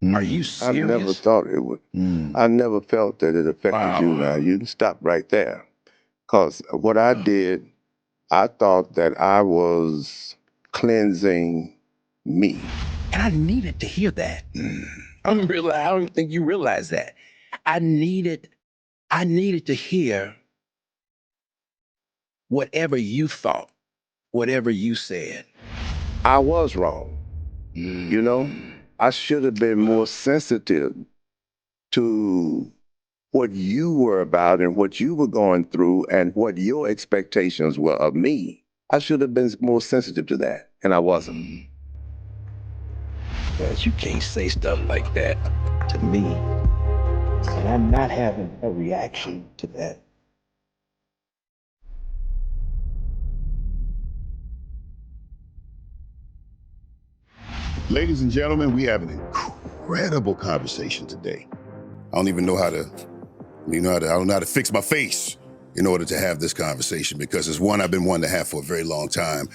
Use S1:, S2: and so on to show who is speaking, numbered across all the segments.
S1: Are you
S2: I never
S1: serious?
S2: thought it would. I never felt that it affected you. Now, you can stop right there. Because what I did, I thought that I was cleansing me.
S1: And I needed to hear that. I don't think you realize that. I needed to hear whatever you thought, whatever you said.
S2: I was wrong. You know, I should have been more sensitive to what you were about and what you were going through and what your expectations were of me. I should have been more sensitive to that, and I wasn't.
S1: But you can't say stuff like that to me. And I'm not having a reaction to that.
S3: Ladies and gentlemen, we have an incredible conversation today. I don't even know how to, I don't know how to fix my face in order to have this conversation because it's one I've been wanting to have for a very long time.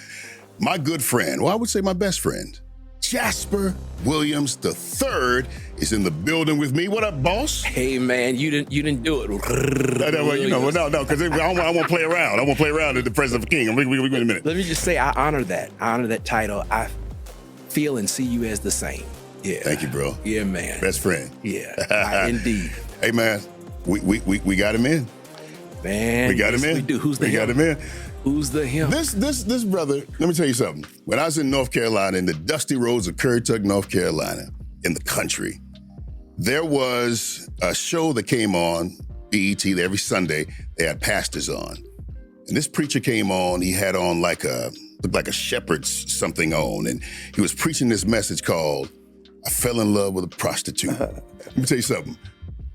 S3: My good friend, well, I would say my best friend, Jasper Williams III is in the building with me. What up, boss?
S1: Hey man, you didn't do it.
S3: No, because I want to play around. I want to play around at the presence of a king. We're in a minute.
S1: Let me just say, I honor that. I honor that title. I feel and see you as the same. Yeah.
S3: Thank you, bro.
S1: Yeah, man.
S3: Best friend.
S1: Yeah, indeed.
S3: Hey, man, we got him in.
S1: Man,
S3: we got him in.
S1: We do. Who's the
S3: him?
S1: We got him in. Who's the him?
S3: This brother, let me tell you something. When I was in North Carolina, in the dusty roads of Currituck, North Carolina, in the country, there was a show that came on BET every Sunday. They had pastors on. And this preacher came on, he had on looked like a shepherd's something on, and he was preaching this message called, I fell in love with a prostitute. Let me tell you something.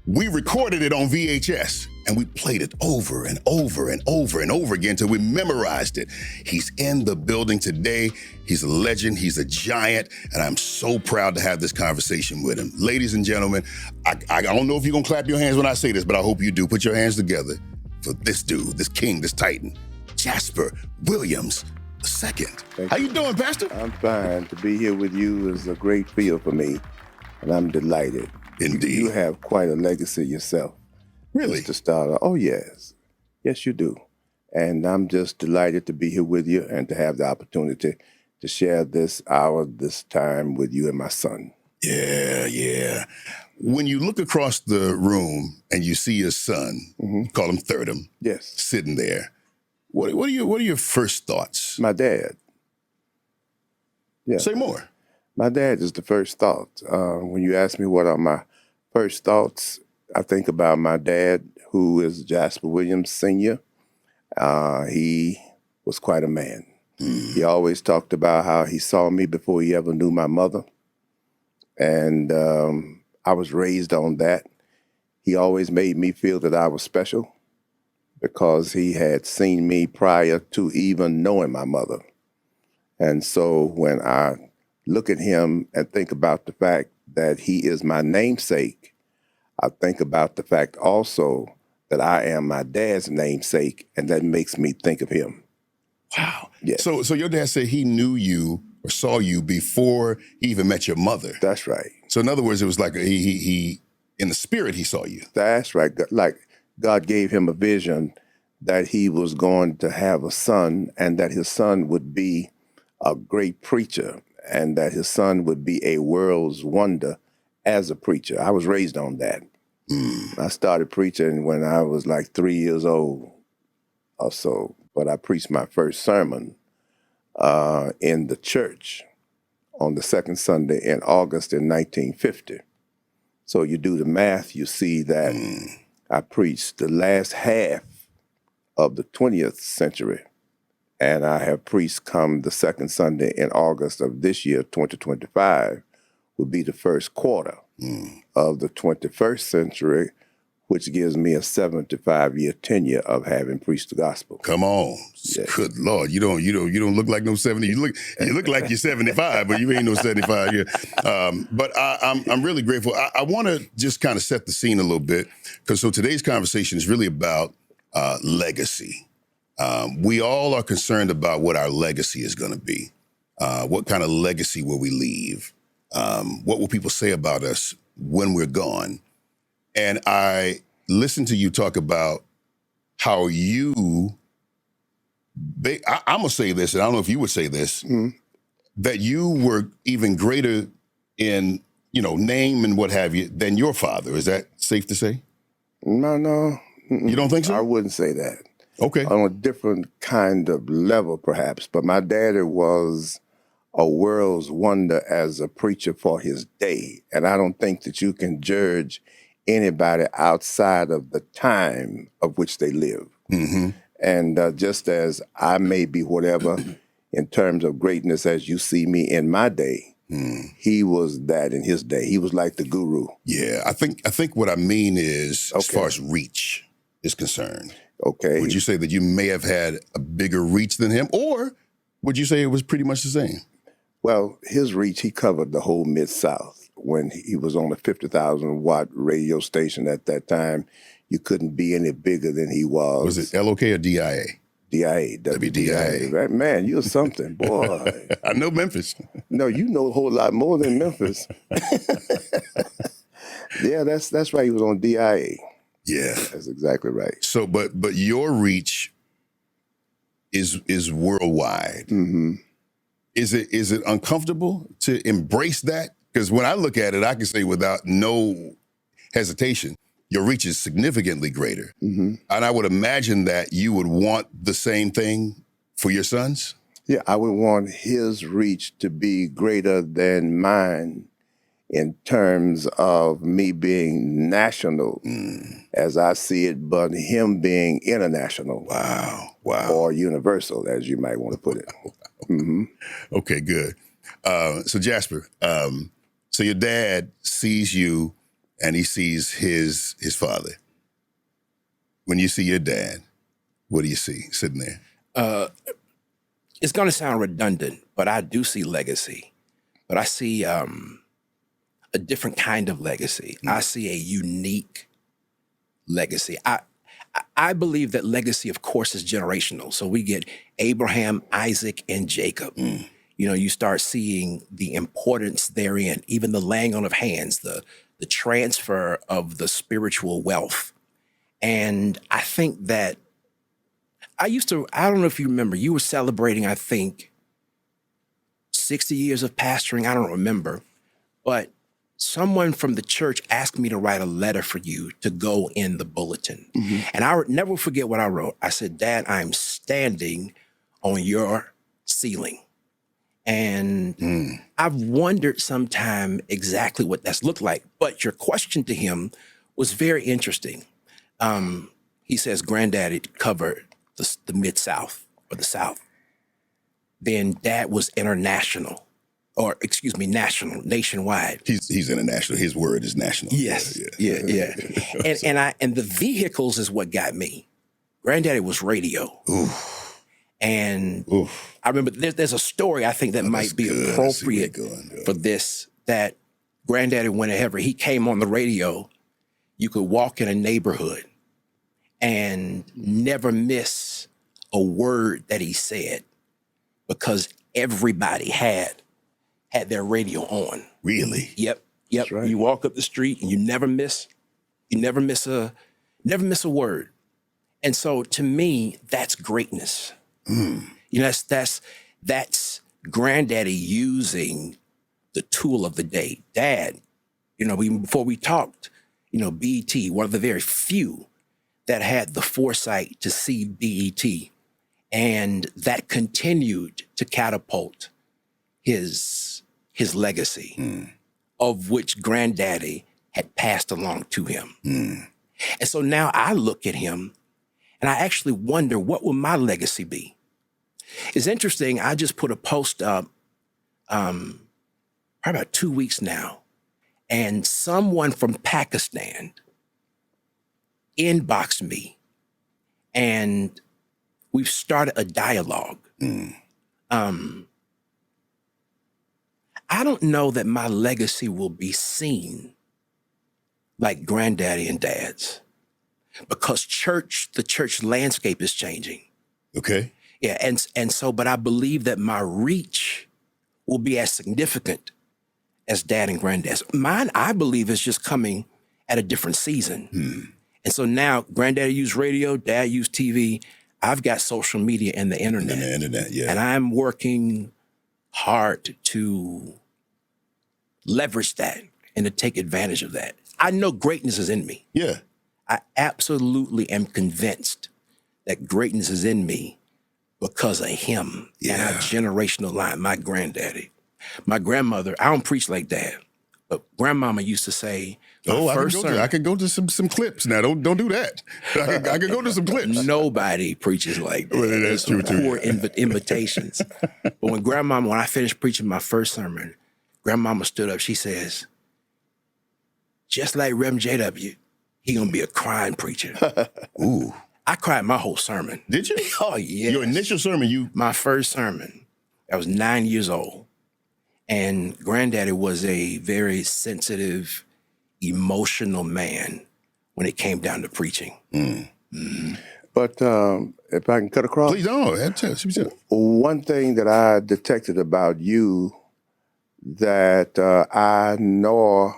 S3: We recorded it on VHS, and we played it over and over and over and over again until we memorized it. He's in the building today. He's a legend. He's a giant, and I'm so proud to have this conversation with him. Ladies and gentlemen, I don't know if you're going to clap your hands when I say this, but I hope you do. Put your hands together for this dude, this king, this titan, Jasper Williams II. How you doing, Pastor?
S2: I'm fine. To be here with you is a great feel for me, and I'm delighted.
S3: Indeed.
S2: You have quite a legacy yourself.
S3: Really?
S2: Just to start off. Oh, yes. Yes, you do. And I'm just delighted to be here with you and to have the opportunity to share this hour, this time with you and my son.
S3: Yeah. When you look across the room and you see your son, call him Thirdum,
S2: yes,
S3: sitting there, what are your first thoughts?
S2: My dad. Yeah.
S3: Say more.
S2: My dad is the first thought. When you ask me what are my first thoughts, I think about my dad, who is Jasper Williams Sr. He was quite a man. He always talked about how he saw me before he ever knew my mother. And I was raised on that. He always made me feel that I was special because he had seen me prior to even knowing my mother. And so when I look at him and think about the fact that he is my namesake, I think about the fact also that I am my dad's namesake, and that makes me think of him.
S3: Wow.
S2: Yes.
S3: So your dad said he knew you or saw you before he even met your mother.
S2: That's right.
S3: So in other words, it was like he in the spirit he saw you.
S2: That's right. Like God gave him a vision that he was going to have a son and that his son would be a great preacher and that his son would be a world's wonder as a preacher. I was raised on that. I started preaching when I was like 3 years old or so, but I preached my first sermon in the church on the second Sunday in August in 1950. So you do the math, you see that I preached the last half of the 20th century, and I have preached come the second Sunday in August of this year, 2025, will be the first quarter of the 21st century, which gives me a 75-year tenure of having preached the gospel.
S3: Come on. Yes. Good Lord. You don't look like no 70. You look like you're 75, but you ain't no 75 here. But I'm really grateful. I want to just kind of set the scene a little bit, because so today's conversation is really about legacy. We all are concerned about what our legacy is going to be. What kind of legacy will we leave? What will people say about us when we're gone? And I listened to you talk about how you, I'm going to say this, and I don't know if you would say this, that you were even greater in, name and what have you than your father. Is that safe to say?
S2: No.
S3: You don't think so?
S2: I wouldn't say that.
S3: Okay.
S2: On a different kind of level, perhaps. But my daddy was a world's wonder as a preacher for his day. And I don't think that you can judge anybody outside of the time of which they live.
S3: Mm-hmm.
S2: And just as I may be whatever in terms of greatness as you see me in my day, he was that in his day. He was like the guru.
S3: Yeah, I think what I mean is, as far as reach is concerned, would you say that you may have had a bigger reach than him, or would you say it was pretty much the same?
S2: Well, his reach, he covered the whole Mid-South. When he was on a 50,000 watt radio station at that time, you couldn't be any bigger than he was.
S3: Was it LOK or DIA?
S2: DIA,
S3: WDIA.
S2: Right? Man, you're something, boy.
S3: I know Memphis.
S2: No, you know a whole lot more than Memphis. Yeah, that's right. He was on DIA.
S3: Yeah,
S2: that's exactly right.
S3: So, but your reach is worldwide.
S2: Mm-hmm.
S3: Is it uncomfortable to embrace that? Because when I look at it, I can say without no hesitation, your reach is significantly greater.
S2: Mm-hmm.
S3: And I would imagine that you would want the same thing for your sons?
S2: Yeah, I would want his reach to be greater than mine in terms of me being national, as I see it, but him being international.
S3: Wow.
S2: Or universal, as you might want to put it. Mm-hmm.
S3: Okay, good. So Jasper, so your dad sees you and he sees his father. When you see your dad, what do you see sitting there?
S1: It's going to sound redundant, but I do see legacy. But I see a different kind of legacy. I see a unique legacy. I believe that legacy, of course, is generational. So we get Abraham, Isaac, and Jacob. You start seeing the importance therein, even the laying on of hands, the transfer of the spiritual wealth. And I think that I don't know if you remember, you were celebrating, I think, 60 years of pastoring. I don't remember. But someone from the church asked me to write a letter for you to go in the bulletin. Mm-hmm. And I would never forget what I wrote. I said, Dad, I'm standing on your ceiling. And I've wondered sometime exactly what that's looked like. But your question to him was very interesting. He says, Granddaddy covered the Mid-South or the South. Then Dad was international. Or excuse me, nationwide.
S3: He's international. His word is national.
S1: Yes, yeah. And the vehicles is what got me. Granddaddy was radio.
S3: Oof.
S1: And
S3: Oof.
S1: I remember there's a story I think that might be appropriate for this. That Granddaddy, whenever he came on the radio, you could walk in a neighborhood and never miss a word that he said because everybody had their radio on.
S3: Really?
S1: Yep.
S2: Right.
S1: You walk up the street and you never miss a word. And so to me, that's greatness. That's Granddaddy using the tool of the day. Dad, even before we talked, BET, one of the very few that had the foresight to see BET, and that continued to catapult his legacy, of which Granddaddy had passed along to him. And so now I look at him and I actually wonder, what will my legacy be? It's interesting, I just put a post up probably about 2 weeks now, and someone from Pakistan inboxed me, and we've started a dialogue. I don't know that my legacy will be seen like Granddaddy and Dad's, because the church landscape is changing.
S3: Okay.
S1: Yeah, and so, but I believe that my reach will be as significant as dad and granddad. Mine, I believe, is just coming at a different season. And so now granddaddy used radio, dad used TV. I've got social media and the internet.
S3: And the internet, yeah.
S1: And I'm working hard to leverage that and to take advantage of that. I know greatness is in me.
S3: Yeah.
S1: I absolutely am convinced that greatness is in me because of him and our generational line, my granddaddy. My grandmother, I don't preach like that, but grandmama used to say,
S3: I can go to some clips now. Don't do that. I can go to some clips.
S1: Nobody preaches like that.
S3: Well, that's true too.
S1: Poor invitations. But when I finished preaching my first sermon, grandmama stood up. She says, just like Reverend JW, he gonna be a crying preacher.
S3: Ooh.
S1: I cried my whole sermon.
S3: Did you?
S1: Oh, yeah.
S3: Your initial sermon,
S1: My first sermon. I was 9 years old. And granddaddy was a very sensitive, emotional man when it came down to preaching.
S2: But if I can cut across.
S3: please don't.
S2: One thing that I detected about you that I know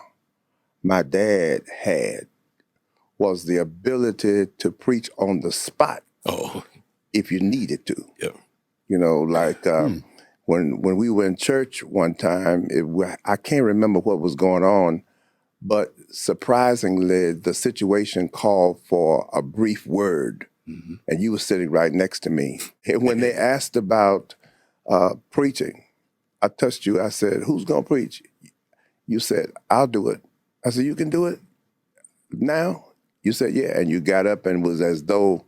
S2: my dad had was the ability to preach on the spot if you needed to.
S1: Yeah.
S2: You know, like when we were in church one time, I can't remember what was going on, but surprisingly, the situation called for a brief word, and you were sitting right next to me. And when they asked about preaching, I touched you. I said, "Who's going to preach?" You said, "I'll do it." I said, "You can do it now?" You said, "Yeah." And you got up and was as though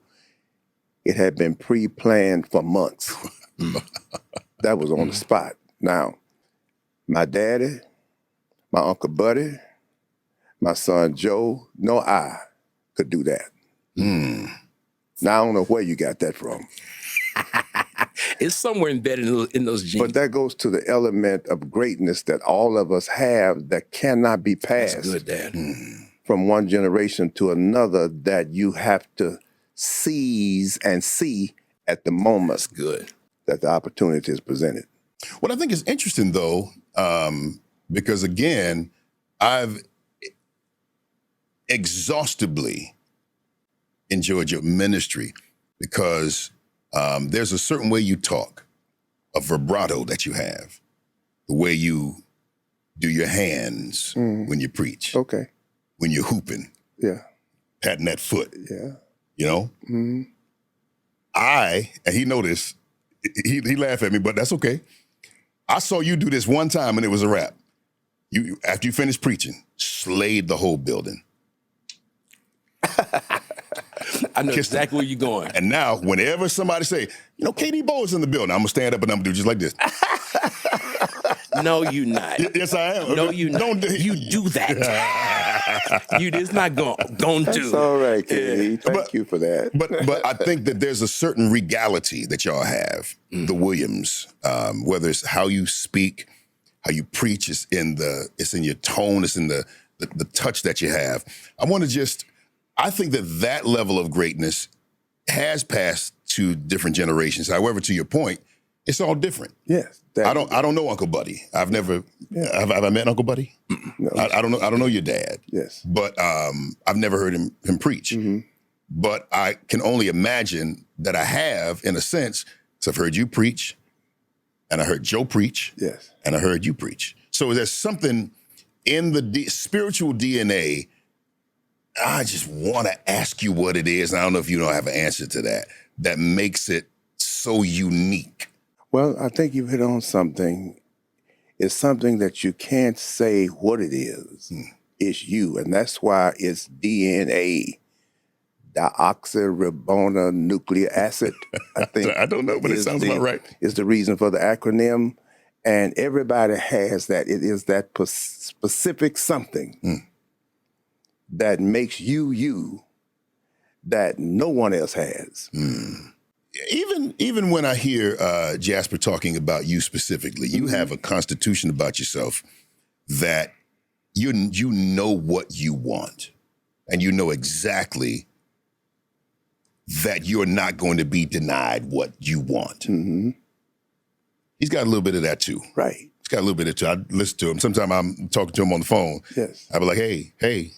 S2: it had been pre-planned for months. That was on the spot. Now, my daddy, my Uncle Buddy, my son Joe, I could do that. Now, I don't know where you got that from.
S1: It's somewhere embedded in those genes.
S2: But that goes to the element of greatness that all of us have that cannot be passed.
S1: That's good, Dad.
S2: From one generation to another, that you have to seize and see at the moment.
S1: That's good.
S2: That the opportunity is presented.
S3: What I think is interesting, though, because again, I've exhaustively enjoyed your ministry because there's a certain way you talk, a vibrato that you have, the way you do your hands when you preach, when you're hooping, patting that foot, you know? And he noticed, he laughed at me, but that's okay. I saw you do this one time and it was a wrap. You after you finished preaching, slayed the whole building.
S1: I know exactly where you're going.
S3: And now, whenever somebody say, KD Bowe is in the building, I'm gonna stand up and I'm gonna do just like this.
S1: No, you not.
S3: Yes, I am.
S1: No, you not. You do that. You just not gonna do.
S2: That's all right, KD. Thank you for that.
S3: But I think that there's a certain regality that y'all have, the Williams, whether it's how you speak, how you preach, it's in your tone, it's in the touch that you have. I think that level of greatness has passed to different generations. However, to your point, it's all different.
S2: Yes.
S3: I don't know Uncle Buddy. I've never have I met Uncle Buddy?
S2: No.
S3: I don't know your dad.
S2: Yes.
S3: But I've never heard him preach. But I can only imagine that I have, in a sense, because I've heard you preach, and I heard Joe preach, and I heard you preach. So there's something in the spiritual DNA. I just want to ask you what it is, and I don't know if you don't have an answer to that makes it so unique.
S2: Well, I think you've hit on something. It's something that you can't say what it is. It's you, and that's why it's DNA, deoxyribonucleic acid. I think
S3: I don't know, but it sounds about right.
S2: Is the reason for the acronym, and everybody has that. It is that specific something that makes you that no one else has.
S3: Even when I hear Jasper talking about you specifically, you have a constitution about yourself that you know what you want, and you know exactly that you're not going to be denied what you want. He's got a little bit of that too.
S2: Right.
S3: got a little bit of it. I listen to him. Sometimes I'm talking to him on the phone.
S2: Yes.
S3: I be like, hey,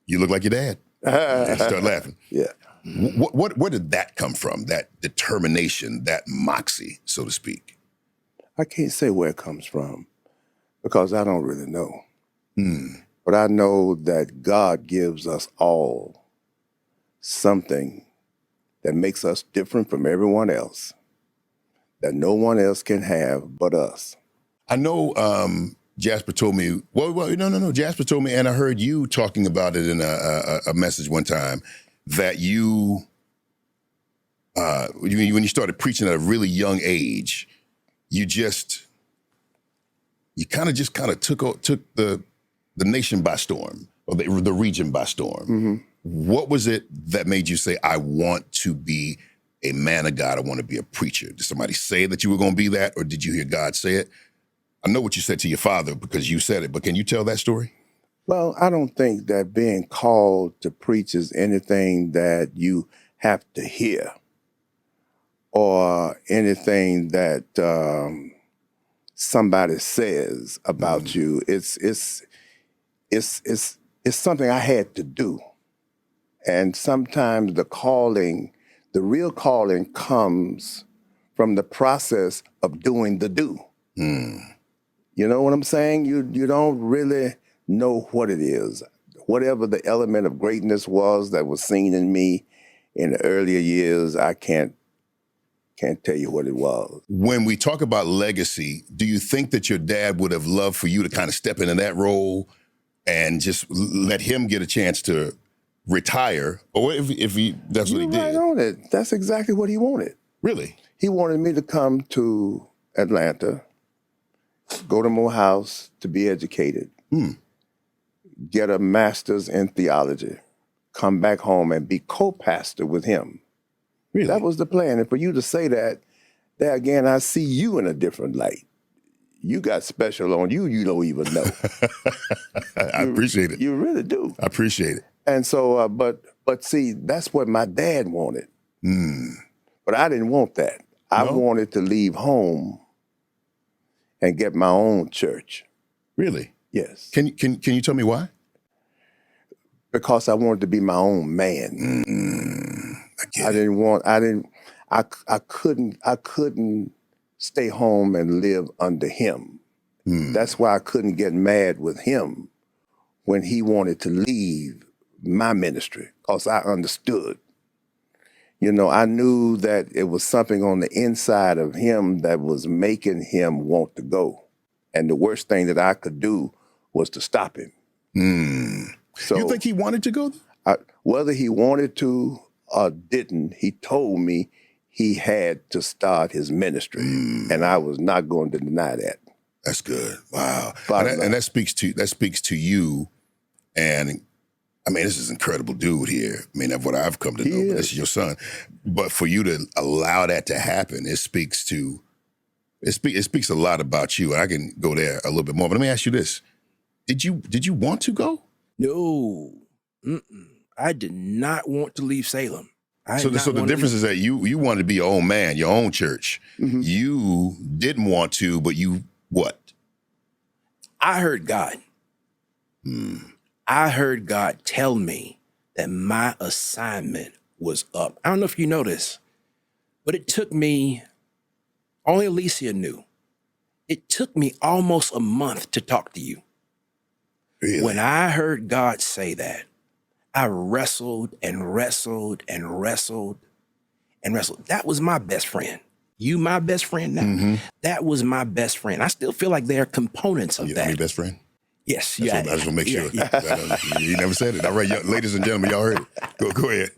S3: you look like your dad. And start laughing.
S2: Yeah.
S3: Where did that come from? That determination, that moxie, so to speak?
S2: I can't say where it comes from because I don't really know. But I know that God gives us all something that makes us different from everyone else, that no one else can have but us.
S3: I know Jasper told me, no. Jasper told me, and I heard you talking about it in a message one time, that you, when you started preaching at a really young age, you kind of took the nation by storm, or the region by storm.
S2: Mm-hmm.
S3: What was it that made you say, I want to be a man of God, I want to be a preacher? Did somebody say that you were going to be that, or did you hear God say it? I know what you said to your father because you said it, but can you tell that story?
S2: Well, I don't think that being called to preach is anything that you have to hear or anything that somebody says about you. It's something I had to do. And sometimes the real calling comes from the process of doing the do. You know what I'm saying? You don't really know what it is. Whatever the element of greatness was that was seen in me in the earlier years, I can't tell you what it was.
S3: When we talk about legacy, do you think that your dad would have loved for you to kind of step into that role and just let him get a chance to retire? Or if that's what he did?
S2: Right on it. That's exactly what he wanted.
S3: Really?
S2: He wanted me to come to Atlanta, go to Morehouse to be educated, get a master's in theology, come back home and be co-pastor with him.
S3: Really?
S2: That was the plan. And for you to say that, there again, I see you in a different light. You got special on you, you don't even know.
S3: I appreciate it.
S2: You really do.
S3: I appreciate it.
S2: And so, but see, that's what my dad wanted. But I didn't want that. I wanted to leave home and get my own church.
S3: Really?
S2: Yes.
S3: Can you tell me why?
S2: Because I wanted to be my own man. I couldn't stay home and live under him. That's why I couldn't get mad with him when he wanted to leave my ministry, because I understood. You know, I knew that it was something on the inside of him that was making him want to go. And the worst thing that I could do was to stop him. So,
S3: you think he wanted to go?
S2: Whether he wanted to or didn't, he told me he had to start his ministry. And I was not going to deny that.
S3: That's good. Wow. And that speaks to you. And I mean, this is an incredible dude here. I mean, that's what I've come to know, but this is your son. But for you to allow that to happen, it speaks a lot about you. And I can go there a little bit more. But let me ask you this. Did you want to go?
S1: No. I did not want to leave Salem.
S3: So the difference is that you wanted to be your own man, your own church. You didn't want to, but you what?
S1: I heard God. I heard God tell me that my assignment was up. I don't know if you know this, but it took me, only Alicia knew, it took me almost a month to talk to you.
S3: Really?
S1: When I heard God say that, I wrestled and wrestled and wrestled and wrestled. That was my best friend. You my best friend now? That was my best friend. I still feel like there are components of that.
S3: Your best friend?
S1: Yes.
S3: I just want to make sure. You never said it. All right, ladies and gentlemen, y'all heard it. Go ahead.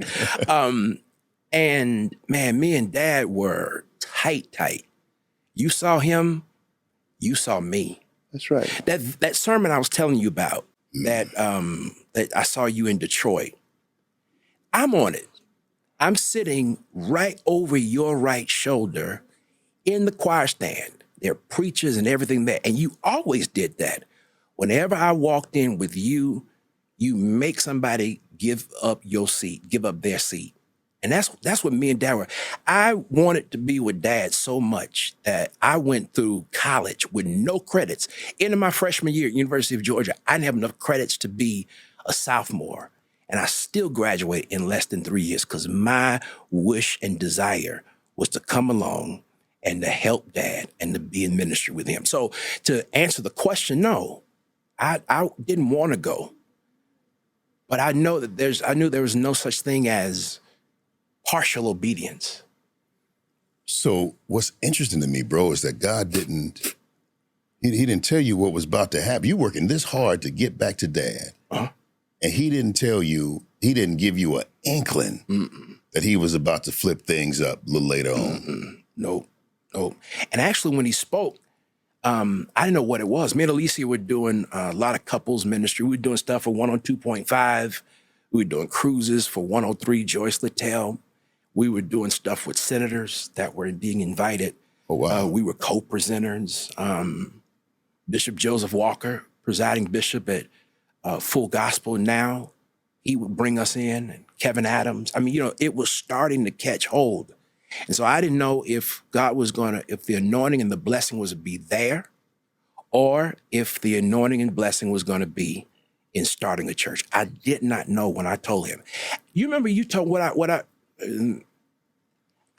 S1: And man, me and Dad were tight. You saw him, you saw me.
S2: That's right.
S1: That sermon I was telling you about, that I saw you in Detroit, I'm on it. I'm sitting right over your right shoulder in the choir stand. There are preachers and everything there. And you always did that. Whenever I walked in with you, you make somebody give up your seat, give up their seat. And that's what me and Dad were. I wanted to be with Dad so much that I went through college with no credits. Into my freshman year at University of Georgia, I didn't have enough credits to be a sophomore. And I still graduated in less than 3 years because my wish and desire was to come along and to help Dad and to be in ministry with him. So to answer the question, no, I didn't want to go. But I know that I knew there was no such thing as partial obedience.
S3: So what's interesting to me, bro, is that God didn't, he didn't tell you what was about to happen. You're working this hard to get back to Dad.
S1: Uh-huh.
S3: And he didn't tell you, he didn't give you an inkling that he was about to flip things up a little later on.
S1: Nope. And actually, when he spoke, I didn't know what it was. Me and Alicia were doing a lot of couples ministry. We were doing stuff for 102.5. We were doing cruises for 103 Joyce Littell. We were doing stuff with senators that were being invited.
S3: Oh, wow.
S1: We were co-presenters. Bishop Joseph Walker, presiding bishop at Full Gospel Now, he would bring us in, and Kevin Adams. I mean, it was starting to catch hold. And so I didn't know if God was if the anointing and the blessing was to be there, or if the anointing and blessing was going to be in starting a church. I did not know when I told him. You remember you told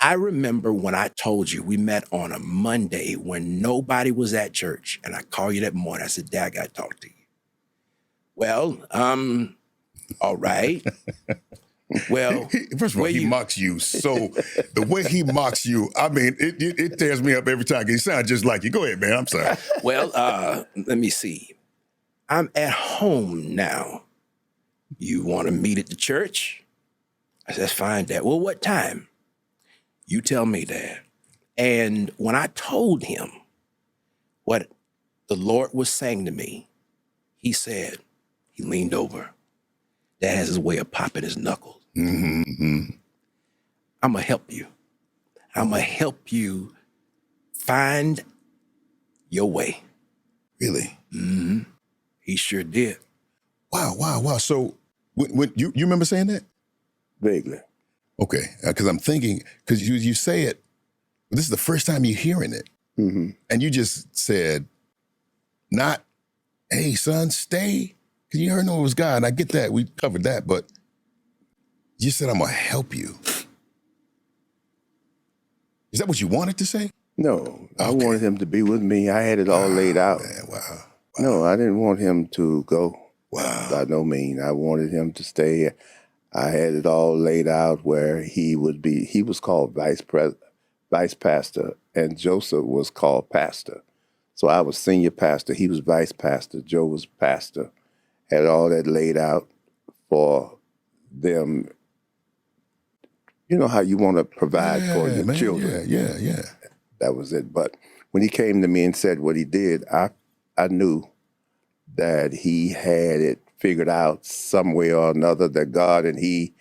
S1: I remember when I told you we met on a Monday when nobody was at church, and I called you that morning. I said, Dad, I got to talk to you. Well, all right. Well,
S3: first of all, he mocks you. So the way he mocks you, I mean, it tears me up every time. He sounds just like you. Go ahead, man. I'm sorry.
S1: Well, let me see. I'm at home now. You want to meet at the church? I said, that's fine, Dad. Well, what time? You tell me, Dad. And when I told him what the Lord was saying to me, he leaned over. Dad has his way of popping his knuckles.
S3: Mm-hmm.
S1: I'm going to help you. I'm going to help you find your way.
S3: Really?
S1: Mm-hmm. He sure did.
S3: Wow. So when you remember saying that?
S2: Vaguely.
S3: Okay, because I'm thinking, because you say it, this is the first time you're hearing it.
S2: Mm-hmm.
S3: And you just said, not, hey, son, stay. Because you heard no, it was God. And I get that. We covered that. But you said, I'm going to help you. Is that what you wanted to say?
S2: No, I wanted him to be with me. I had it all laid out.
S3: Man, wow.
S2: No, I didn't want him to go.
S3: Wow.
S2: By no means. I wanted him to stay. I had it all laid out where he was called vice pastor, and Joseph was called pastor. So I was senior pastor. He was vice pastor. Joe was pastor. Had all that laid out for them. You know how you want to provide for your children.
S3: Yeah.
S2: That was it. But when he came to me and said what he did, I knew that he had it figured out some way or another, that God and he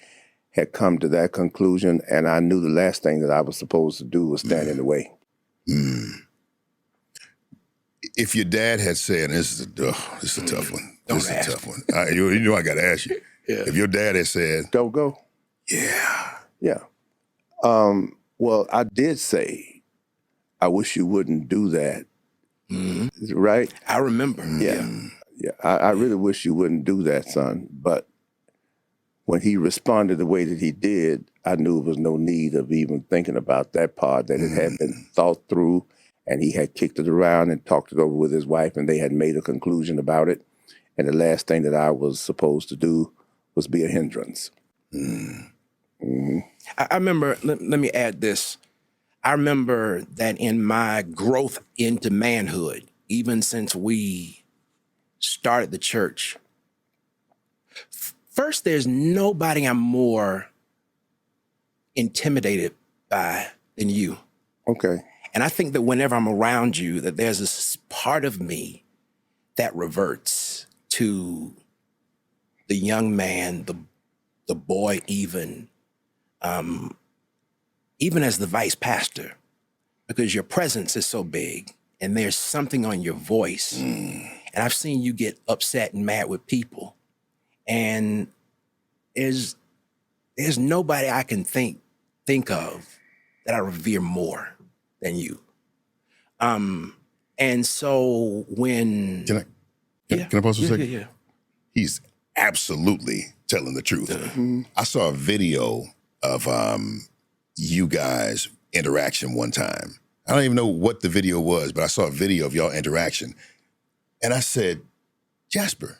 S2: had come to that conclusion. And I knew the last thing that I was supposed to do was stand in the way.
S3: If your dad had said, this is a tough one. This is a tough one. You know I got to ask you.
S1: Yeah.
S3: If your dad had said,
S2: Don't go.
S3: Yeah.
S2: Well, I did say, I wish you wouldn't do that.
S1: Mm-hmm.
S2: Right?
S1: I remember.
S2: Yeah. I really wish you wouldn't do that, son. But when he responded the way that he did, I knew there was no need of even thinking about that part, that it had been thought through, and he had kicked it around and talked it over with his wife, and they had made a conclusion about it. And the last thing that I was supposed to do was be a hindrance. Mm-hmm.
S1: I remember, let me add this. I remember that in my growth into manhood, even since we started the church, first, there's nobody I'm more intimidated by than you.
S2: Okay.
S1: And I think that whenever I'm around you, that there's this part of me that reverts to the young man, the boy, even as the vice pastor, because your presence is so big and there's something on your voice. And I've seen you get upset and mad with people. And there's there's nobody I can think of that I revere more than you. And so when
S3: Can I pause for a second?
S1: Yeah.
S3: He's absolutely telling the truth. I saw a video of you guys interaction one time. I don't even know what the video was, but I saw a video of y'all interaction. And I said, Jasper,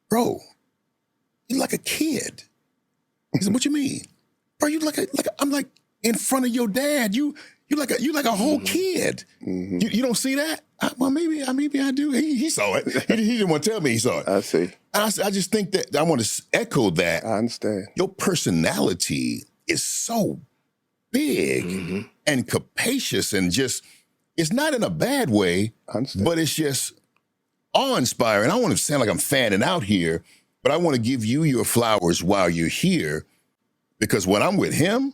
S3: bro, you're like a kid. He said, what you mean? Bro, you I'm like in front of your dad. You like a whole kid. You don't see that? Well, maybe I do. He saw it. He didn't want to tell me he saw it.
S2: I see.
S3: I just think that I want to echo that.
S2: I understand.
S3: Your personality is so big and capacious and just, it's not in a bad way,
S2: I understand.
S3: but it's just awe-inspiring. I don't want to sound like I'm fanning out here, but I want to give you your flowers while you're here, because when I'm with him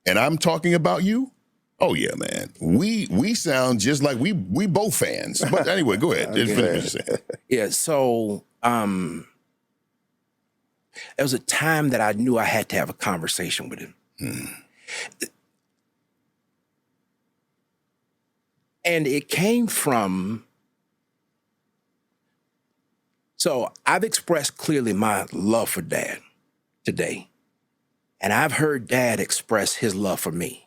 S3: and I'm talking about you, oh yeah, man, we sound just like we both fans. But anyway, go ahead. Just finish what you're saying.
S1: Yeah, so there was a time that I knew I had to have a conversation with him. And it came from, so I've expressed clearly my love for Dad today. And I've heard Dad express his love for me.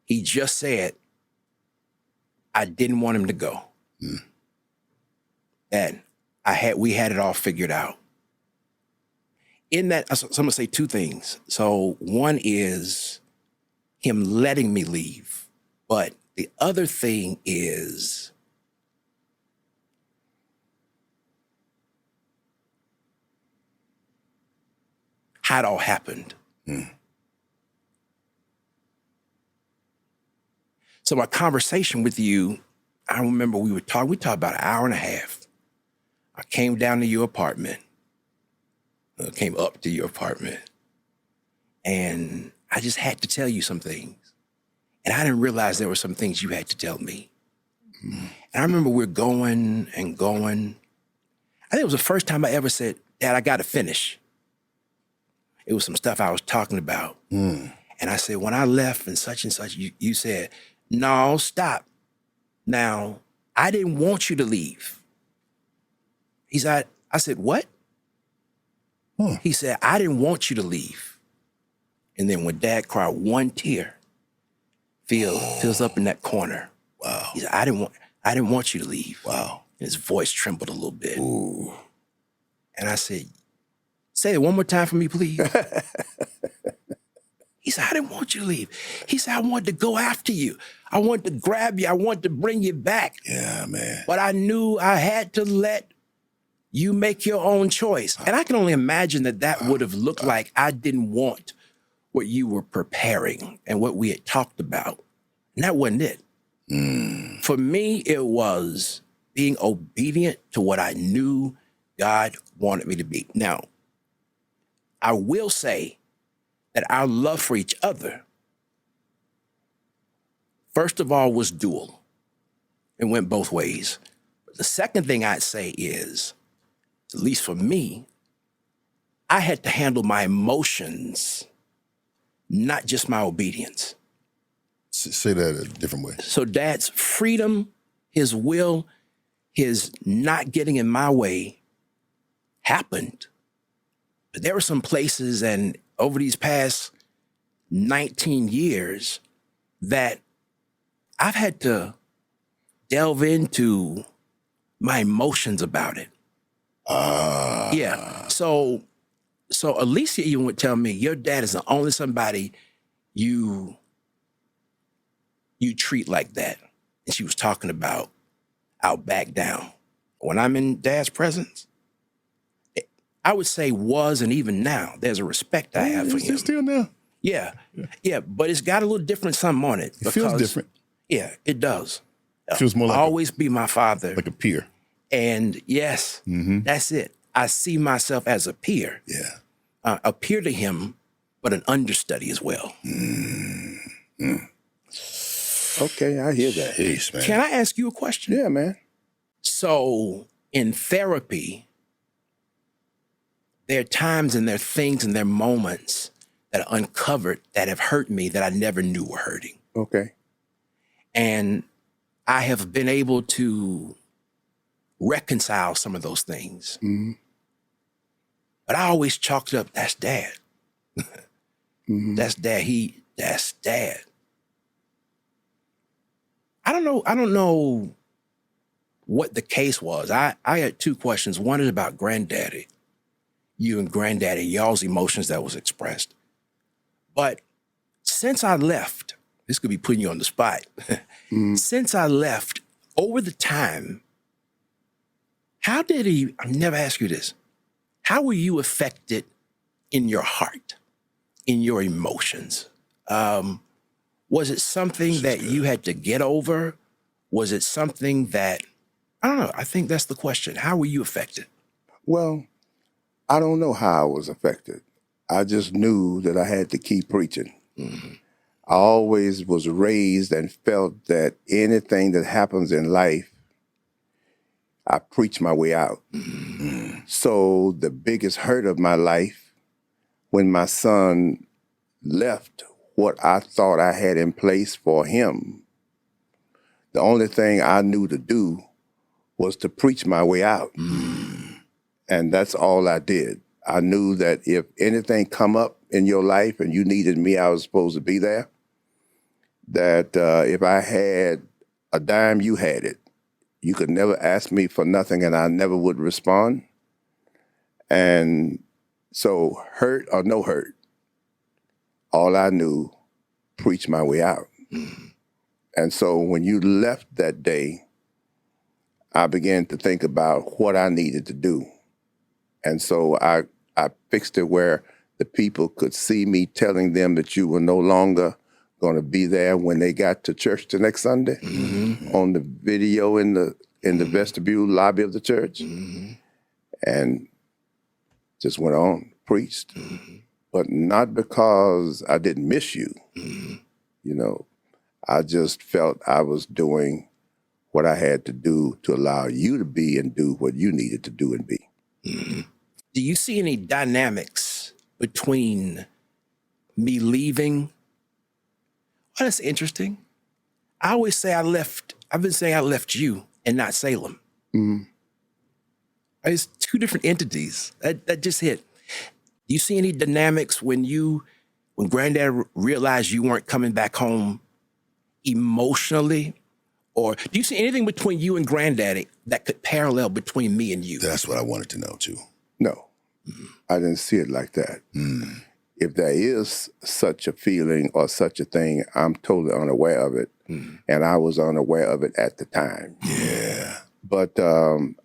S1: He just said, I didn't want him to go. And we had it all figured out. In that, so I'm gonna say two things. So one is him letting me leave, but the other thing is how it all happened. So my conversation with you, I remember we talked about an hour and a half. I came down to your apartment, came up to your apartment, and I just had to tell you some things. And I didn't realize there were some things you had to tell me. And I remember we're going and going. I think it was the first time I ever said, Dad, I got to finish. It was some stuff I was talking about. And I said, when I left and such, you said, no, stop. Now, I didn't want you to leave. He said, I said, what? He said, I didn't want you to leave. And then when Dad cried, one tear fills up in that corner.
S3: Wow.
S1: He said, I didn't want you to leave.
S3: Wow.
S1: And his voice trembled a little bit.
S3: Ooh.
S1: And I said, say it one more time for me, please. He said, I didn't want you to leave. He said, I wanted to go after you. I wanted to grab you. I wanted to bring you back.
S3: Yeah, man.
S1: But I knew I had to let you make your own choice. And I can only imagine that would have looked like I didn't want what you were preparing and what we had talked about. And that wasn't it. For me, it was being obedient to what I knew God wanted me to be. Now, I will say that our love for each other, first of all, was dual. It went both ways. But the second thing I'd say is, at least for me, I had to handle my emotions, not just my obedience.
S3: Say that a different way.
S1: So Dad's freedom, his will, his not getting in my way happened. But there were some places, and over these past 19 years, that I've had to delve into my emotions about it. Yeah. So Alicia even would tell me, your dad is the only somebody you treat like that. And she was talking about, I'll back down. When I'm in Dad's presence, I would say was, and even now, there's a respect I have for him.
S3: Still now?
S1: Yeah, but it's got a little different something on it.
S3: It feels different.
S1: Yeah, it does.
S3: It feels more like
S1: always be my father.
S3: like a peer.
S1: And yes, that's it. I see myself as a peer.
S3: Yeah.
S1: A peer to him, but an understudy as well.
S2: Okay, I hear that.
S3: Jeez, man.
S1: Can I ask you a question?
S2: Yeah, man.
S1: So in therapy, there are times and there are things and there are moments that are uncovered that have hurt me that I never knew were hurting.
S2: Okay.
S1: And I have been able to reconcile some of those things.
S2: Mm-hmm.
S1: But I always chalked it up, that's Dad.
S2: Mm-hmm.
S1: That's Dad. That's Dad. I don't know what the case was. I had two questions. One is about Granddaddy. You and Granddaddy, y'all's emotions that was expressed. But since I left, this could be putting you on the spot.
S2: Mm-hmm.
S1: Since I left, over the time, how did he, I've never asked you this, how were you affected in your heart, in your emotions? Was it something that you had to get over? Was it something that, I don't know, I think that's the question. How were you affected?
S2: Well, I don't know how I was affected. I just knew that I had to keep preaching.
S1: Mm-hmm.
S2: I always was raised and felt that anything that happens in life, I preach my way out.
S1: Mm-hmm.
S2: So the biggest hurt of my life, when my son left what I thought I had in place for him, the only thing I knew to do was to preach my way out.
S1: Mm-hmm.
S2: And that's all I did. I knew that if anything come up in your life and you needed me, I was supposed to be there. That if I had a dime, you had it. You could never ask me for nothing and I never would respond. And so hurt or no hurt, all I knew, preach my way out.
S1: Mm-hmm.
S2: And so when you left that day, I began to think about what I needed to do. And so I fixed it where the people could see me telling them that you were no longer going to be there when they got to church the next Sunday,
S1: Mm-hmm.
S2: on the video in the vestibule lobby of the church.
S1: Mm-hmm.
S2: And just went on, preached.
S1: Mm-hmm.
S2: But not because I didn't miss you.
S1: Mm-hmm.
S2: You know, I just felt I was doing what I had to do to allow you to be and do what you needed to do and be.
S1: Mm-hmm. Do you see any dynamics between me leaving? Oh, that's interesting. I always say I've been saying I left you and not Salem.
S2: Mm-hmm.
S1: It's two different entities. That just hit. Do you see any dynamics when Granddad realized you weren't coming back home emotionally? Or do you see anything between you and Granddaddy that could parallel between me and you?
S3: That's what I wanted to know too.
S2: No, I didn't see it like that.
S3: Mm.
S2: If there is such a feeling or such a thing, I'm totally unaware of it.
S1: Mm.
S2: And I was unaware of it at the time.
S3: Yeah.
S2: But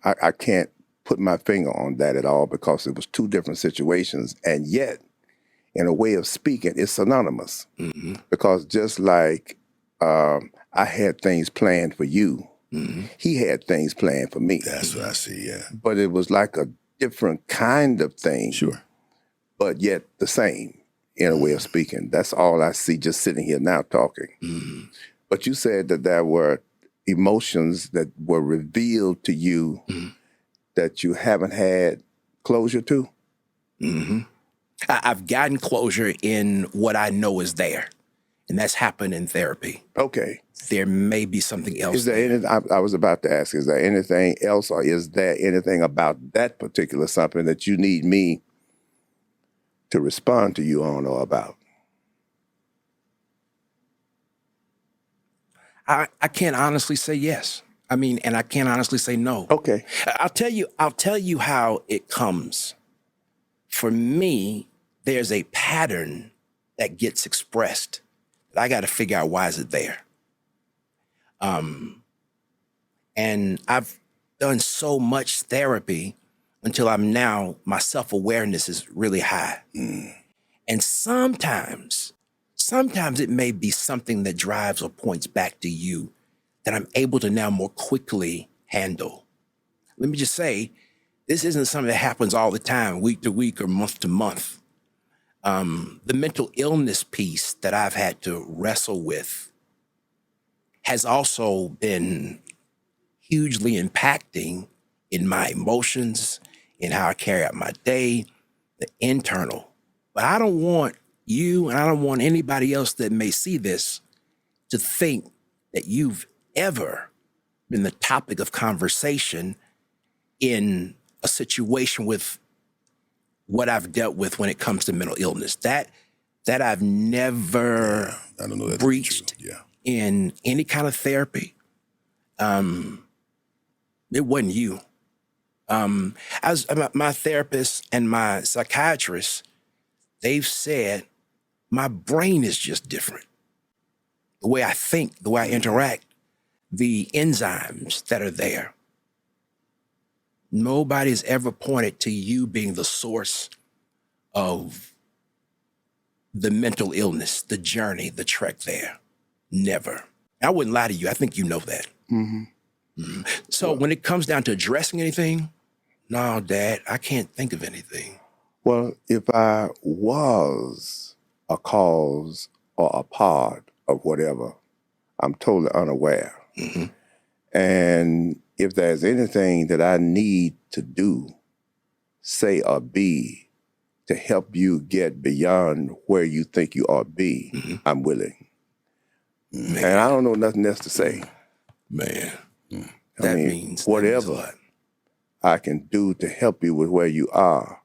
S2: I can't put my finger on that at all because it was two different situations. And yet, in a way of speaking, it's synonymous.
S1: Mm-hmm.
S2: Because just like I had things planned for you,
S1: Mm-hmm.
S2: he had things planned for me.
S3: That's what I see, yeah.
S2: But it was like a different kind of thing.
S3: Sure.
S2: But yet the same, in a way of speaking. That's all I see just sitting here now talking.
S1: Mm-hmm.
S2: But you said that there were emotions that were revealed to you
S1: Mm-hmm.
S2: that you haven't had closure to?
S1: Mm-hmm. I've gotten closure in what I know is there, and that's happened in therapy.
S2: Okay.
S1: There may be something else.
S2: Is there anything, I was about to ask, is there anything else or is there anything about that particular something that you need me to respond to you on or about?
S1: I can't honestly say yes. I mean, and I can't honestly say no.
S2: Okay.
S1: I'll tell you how it comes. For me, there's a pattern that gets expressed that I got to figure out why is it there. And I've done so much therapy until my self-awareness is really high.
S3: Mm.
S1: And sometimes it may be something that drives or points back to you that I'm able to now more quickly handle. Let me just say, this isn't something that happens all the time, week to week or month to month. The mental illness piece that I've had to wrestle with has also been hugely impacting in my emotions, in how I carry out my day. the internal. But I don't want you, and I don't want anybody else that may see this to think that you've ever been the topic of conversation in a situation with what I've dealt with when it comes to mental illness. That I've never
S3: I don't know that
S1: breached in any kind of therapy. It wasn't you. My therapist and my psychiatrist, they've said my brain is just different. The way I think, the way I interact, the enzymes that are there. Nobody's ever pointed to you being the source of the mental illness, the journey, the trek there. Never. I wouldn't lie to you. I think you know that. So when it comes down to addressing anything, no, Dad, I can't think of anything.
S2: Well, if I was a cause or a part of whatever, I'm totally unaware. And if there's anything that I need to do, say, or be to help you get beyond where you think you ought to be, I'm willing. And I don't know nothing else to say.
S1: Man,
S2: I mean,
S1: means
S2: whatever I can do to help you with where you are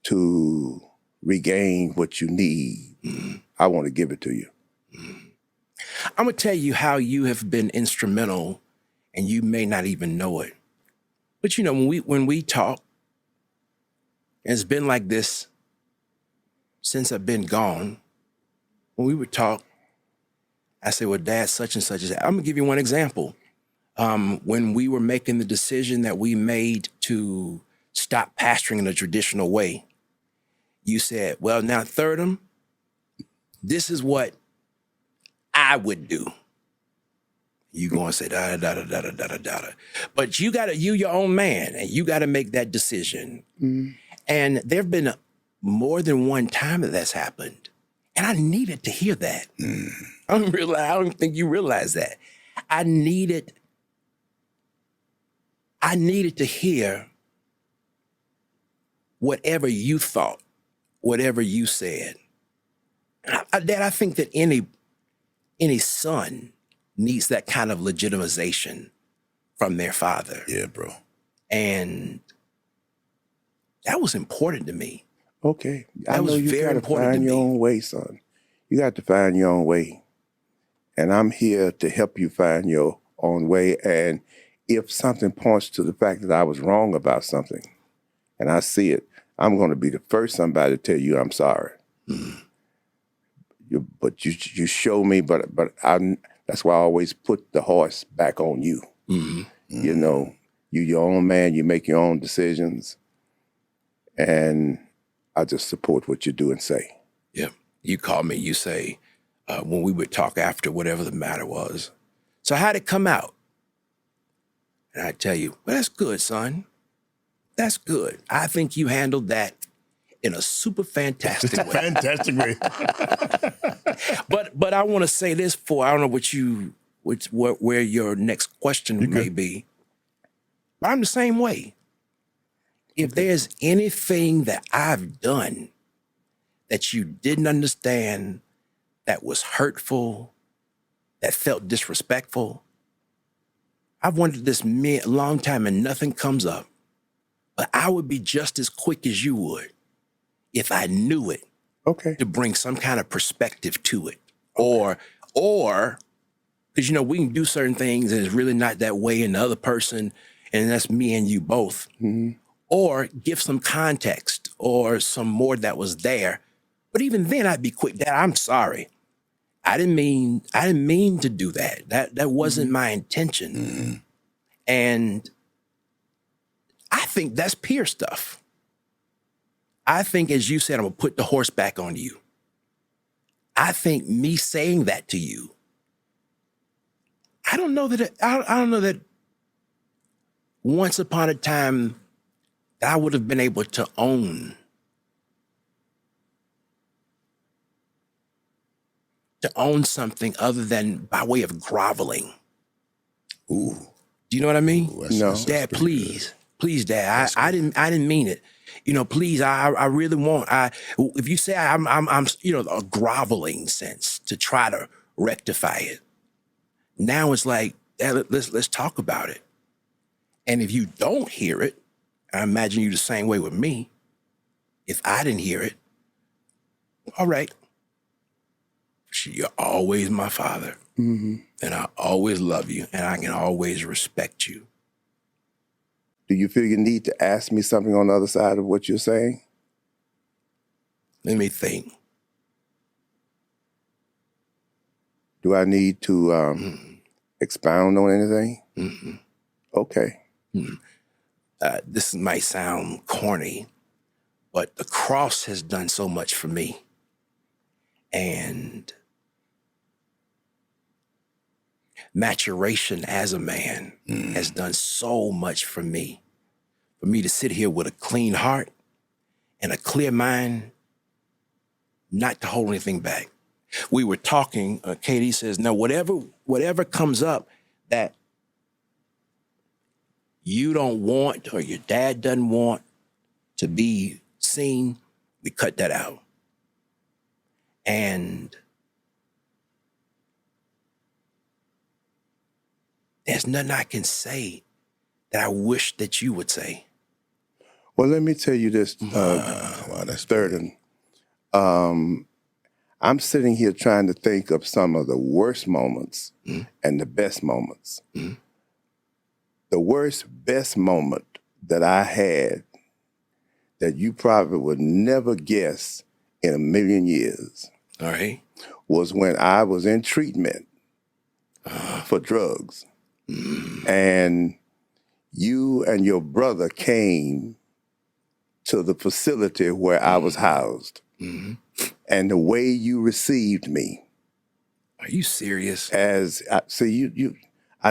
S2: to regain what you need, I want to give it to you.
S1: I'm going to tell you how you have been instrumental, and you may not even know it. But you know, when we talk, and it's been like this since I've been gone, when we would talk, I say, well, Dad, such and such is that. I'm going to give you one example. When we were making the decision that we made to stop pastoring in a traditional way, you said, well, now, Thirdum, this is what I would do. You going to say, da, da, da, da, da, da, da, da. But you your own man, and you got to make that decision. And there have been more than one time that that's happened. And I needed to hear that. I don't think you realize that. I needed to hear whatever you thought, whatever you said. Dad, I think that any son needs that kind of legitimization from their father.
S3: Yeah, bro.
S1: And that was important to me.
S2: Okay. I
S1: That
S2: know
S1: was
S2: you
S1: very
S2: got to
S1: important to
S2: find your
S1: me.
S2: own way, son. You got to find your own way. And I'm here to help you find your own way. And if something points to the fact that I was wrong about something, and I see it, I'm going to be the first somebody to tell you I'm sorry. But you show me, but that's why I always put the horse back on you. You know, you your own man, you make your own decisions, and I just support what you do and say.
S1: Yeah. You call me, you say, when we would talk after whatever the matter was, so how'd it come out? And I tell you, well, that's good, son. That's good. I think you handled that in a super fantastic way.
S3: Fantastic way.
S1: But I want to say this I don't know where your next question may be. But I'm the same way. If there's anything that I've done that you didn't understand, that was hurtful, that felt disrespectful, I've wanted this a long time and nothing comes up. But I would be just as quick as you would if I knew it.
S2: Okay.
S1: To bring some kind of perspective to it. Or, because, you know, we can do certain things and it's really not that way in the other person, and that's me and you both. Or give some context or some more that was there. But even then I'd be quick, Dad, I'm sorry. I didn't mean to do that. That wasn't my intention. And I think that's peer stuff. I think, as you said, I'm gonna put the horse back on you. I think me saying that to you, I don't know that once upon a time that I would have been able to own something other than by way of groveling.
S3: Ooh.
S1: Do you know what I mean?
S2: No.
S1: Dad, please, Dad. I didn't mean it. please, I really want, if you say I'm, a groveling sense to try to rectify it. Now it's like, let's talk about it. And if you don't hear it, I imagine you the same way with me. If I didn't hear it, all right. You're always my father.
S2: Mm-hmm.
S1: And I always love you. And I can always respect you.
S2: Do you feel you need to ask me something on the other side of what you're saying?
S1: Let me think.
S2: Do I need to expound on anything?
S1: Mm-hmm.
S2: Okay.
S1: Mm-hmm. This might sound corny, but the cross has done so much for me. And maturation as a man has done so much for me. For me to sit here with a clean heart and a clear mind, not to hold anything back. We were talking, KD says, no, whatever comes up that you don't want or your dad doesn't want to be seen, we cut that out. And there's nothing I can say that I wish that you would say.
S2: Well, let me tell you this, Thurden. I'm sitting here trying to think of some of the worst moments and the best moments. The best moment that I had that you probably would never guess in a million years.
S1: All right.
S2: Was when I was in treatment for drugs. And you and your brother came to the facility where I was housed. And the way you received me.
S1: Are you serious?
S2: I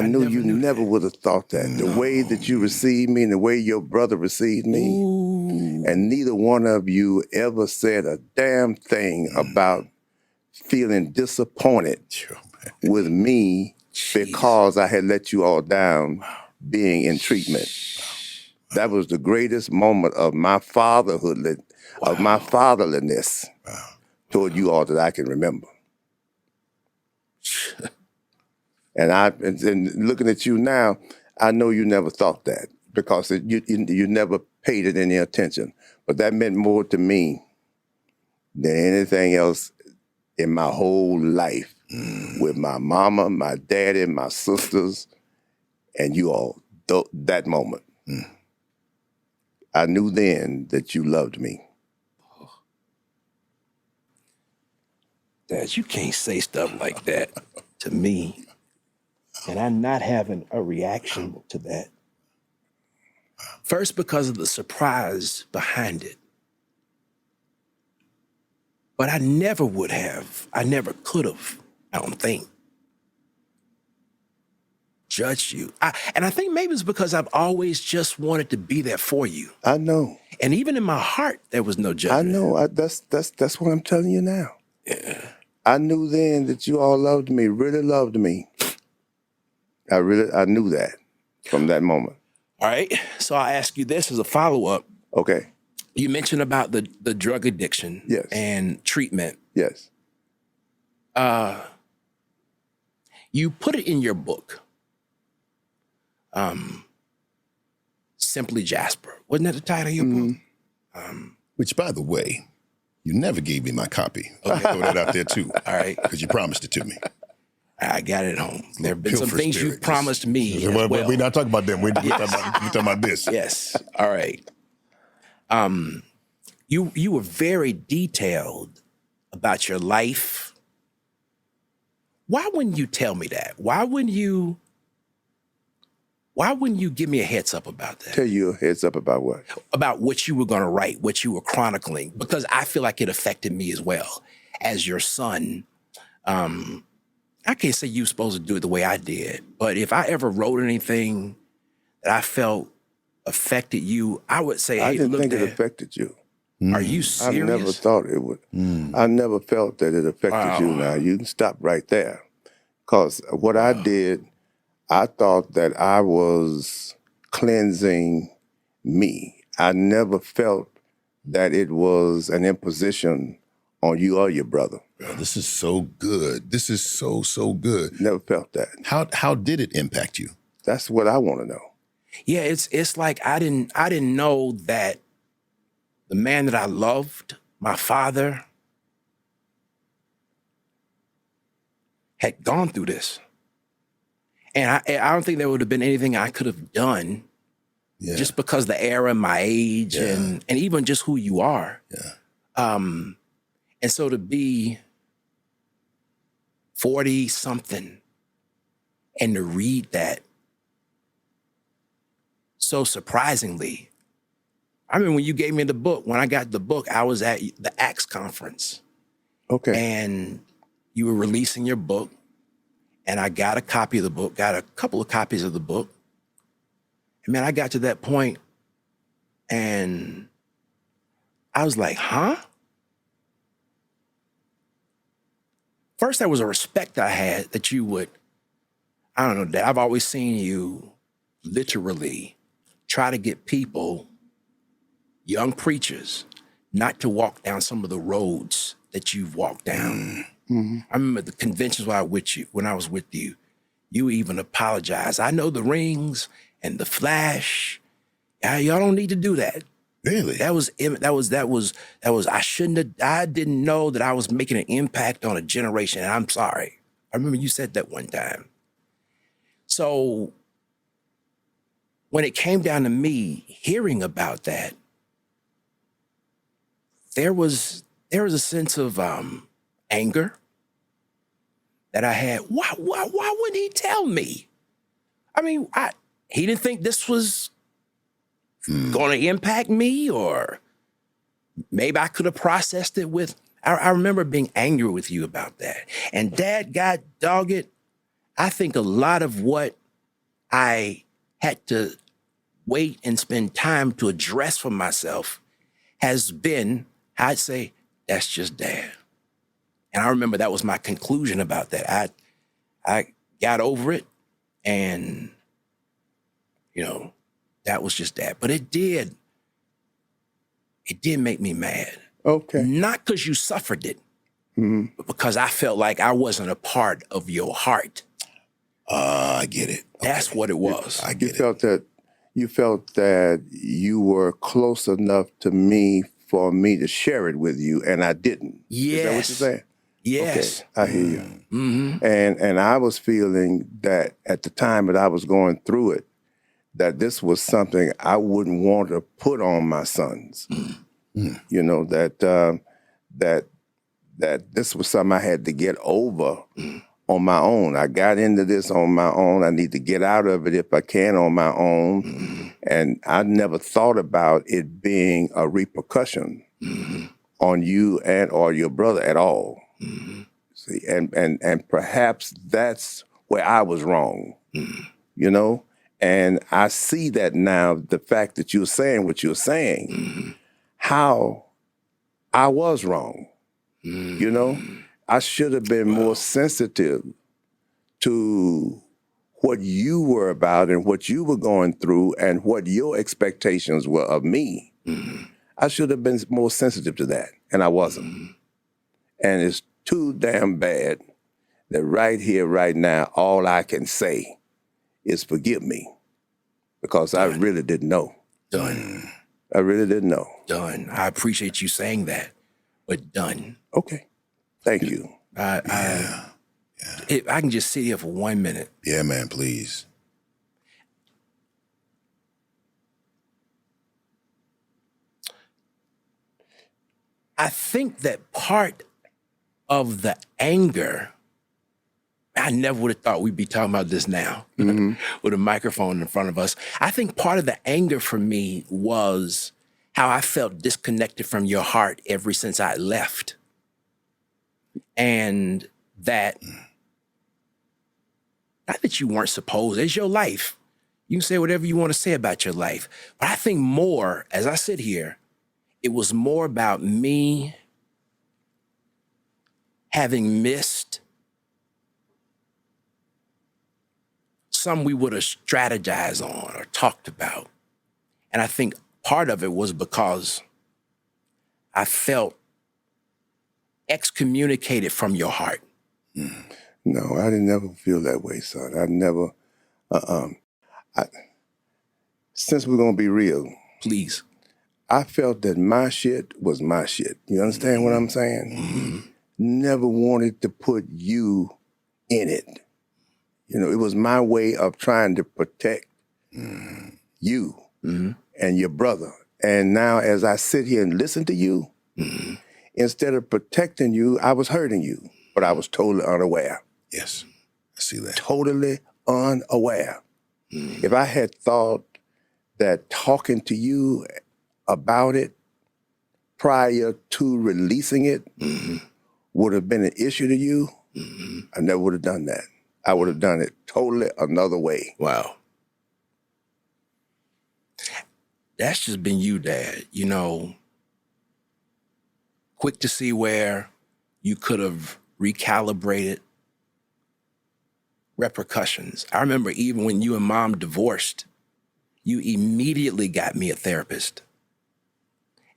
S2: knew you never would have thought that. No. The way that you received me and the way your brother received me. Ooh. And neither one of you ever said a damn thing about feeling disappointed with me because I had let you all down being in treatment. That was the greatest moment of my fatherhood, of my fatherliness toward you all that I can remember. And looking at you now, I know you never thought that because you never paid it any attention. But that meant more to me than anything else in my whole life with my mama, my daddy, my sisters, and you all, that moment. I knew then that you loved me.
S1: Dad, you can't say stuff like that to me. And I'm not having a reaction to that. First, because of the surprise behind it. But I never would have, I never could have, I don't think, judged you. And I think maybe it's because I've always just wanted to be there for you.
S2: I know.
S1: And even in my heart, there was no judgment.
S2: I know. That's what I'm telling you now.
S1: Yeah.
S2: I knew then that you all loved me, really loved me. I knew that from that moment.
S1: All right. So I ask you this as a follow-up.
S2: Okay.
S1: You mentioned about the drug addiction and treatment.
S2: Yes.
S1: You put it in your book. Simply Jasper. Wasn't that the title of your book?
S3: Which, by the way, you never gave me my copy. Okay, throw that out there too.
S1: All right.
S3: Because you promised it to me.
S1: I got it at home. There have been some things you promised me. Well.
S3: We're not talking about them. We're talking about this.
S1: Yes. All right. You were very detailed about your life. Why wouldn't you tell me that? Why wouldn't you give me a heads up about that?
S2: Tell you a heads up about what? About
S1: what you were going to write, what you were chronicling, because I feel like it affected me as well. As your son, I can't say you were supposed to do it the way I did, but if I ever wrote anything that I felt affected you, I would say, hey,
S2: I didn't
S1: look,
S2: think
S1: Dad,
S2: it affected you.
S1: Are you serious?
S2: I never thought it would. I never felt that it affected you. Now, you can stop right there. Because what I did, I thought that I was cleansing me. I never felt that it was an imposition on you or your brother.
S3: Bro, this is so good. This is so good.
S2: Never felt that.
S3: How did it impact you?
S2: That's what I want to know.
S1: Yeah, it's like I didn't know that the man that I loved, my father, had gone through this. And I don't think there would have been anything I could have done just because the era, my age, and even just who you are.
S3: Yeah.
S1: And so to be 40-something and to read that so surprisingly. I remember when you gave me the book, when I got the book, I was at the Acts conference.
S2: Okay.
S1: And you were releasing your book. And I got a copy of the book, got a couple of copies of the book. And man, I got to that point and I was like, huh? First, there was a respect I had that you would, I don't know, that I've always seen you literally try to get people, young preachers, not to walk down some of the roads that you've walked down.
S2: Mm-hmm.
S1: I remember the conventions when I was with you, you even apologized. I know the rings and the flash. Y'all don't need to do that.
S3: Really?
S1: That was I didn't know that I was making an impact on a generation, and I'm sorry. I remember you said that one time. So when it came down to me hearing about that, there was a sense of anger that I had. Why wouldn't he tell me? I mean, he didn't think this was going to impact me, or maybe I could have processed it with. I remember being angry with you about that. And Dad, God dog it, I think a lot of what I had to wait and spend time to address for myself has been, I'd say, that's just Dad. And I remember that was my conclusion about that. I got over it, and, that was just Dad. But it did make me mad.
S2: Okay.
S1: Not because you suffered it, but because I felt like I wasn't a part of your heart.
S3: I get it.
S1: That's what it was.
S3: I get
S2: it. You felt that you were close enough to me for me to share it with you, and I didn't.
S1: Yes.
S2: Is that what you're saying?
S1: Yes.
S2: Okay, I hear you.
S1: Mm-hmm.
S2: And I was feeling that at the time that I was going through it, that this was something I wouldn't want to put on my sons. Mm-hmm. That this was something I had to get over on my own. I got into this on my own. I need to get out of it if I can on my own. Mm-hmm. And I never thought about it being a repercussion on you and or your brother at all. Mm-hmm. See, and perhaps that's where I was wrong, And I see that now, the fact that you're saying what you're saying, how I was wrong, I should have been more sensitive to what you were about and what you were going through and what your expectations were of me. I should have been more sensitive to that, and I wasn't. And it's too damn bad that right here, right now, all I can say is forgive me, because I really didn't know.
S1: Done.
S2: I really didn't know.
S1: Done. I appreciate you saying that, but done.
S2: Okay. Thank you.
S1: I can just sit here for 1 minute.
S3: Yeah, man, please.
S1: I think that part of the anger, I never would have thought we'd be talking about this now with a microphone in front of us. I think part of the anger for me was how I felt disconnected from your heart ever since I left. And that, not that you weren't supposed, it's your life. You can say whatever you want to say about your life. But I think more, as I sit here, it was more about me having missed some we would have strategized on or talked about. And I think part of it was because I felt excommunicated from your heart.
S2: No, I didn't never feel that way, son. I never, since we're going to be real,
S1: Please.
S2: I felt that my shit was my shit. You understand what I'm saying? Never wanted to put you in it. You know, it was my way of trying to protect you and your brother. And now as I sit here and listen to you, instead of protecting you, I was hurting you. But I was totally unaware.
S3: Yes, I see that.
S2: Totally unaware. If I had thought that talking to you about it prior to releasing it would have been an issue to you, I never would have done that. I would have done it totally another way.
S1: Wow. That's just been you, Dad. You know, quick to see where you could have recalibrated repercussions. I remember even when you and Mom divorced, you immediately got me a therapist.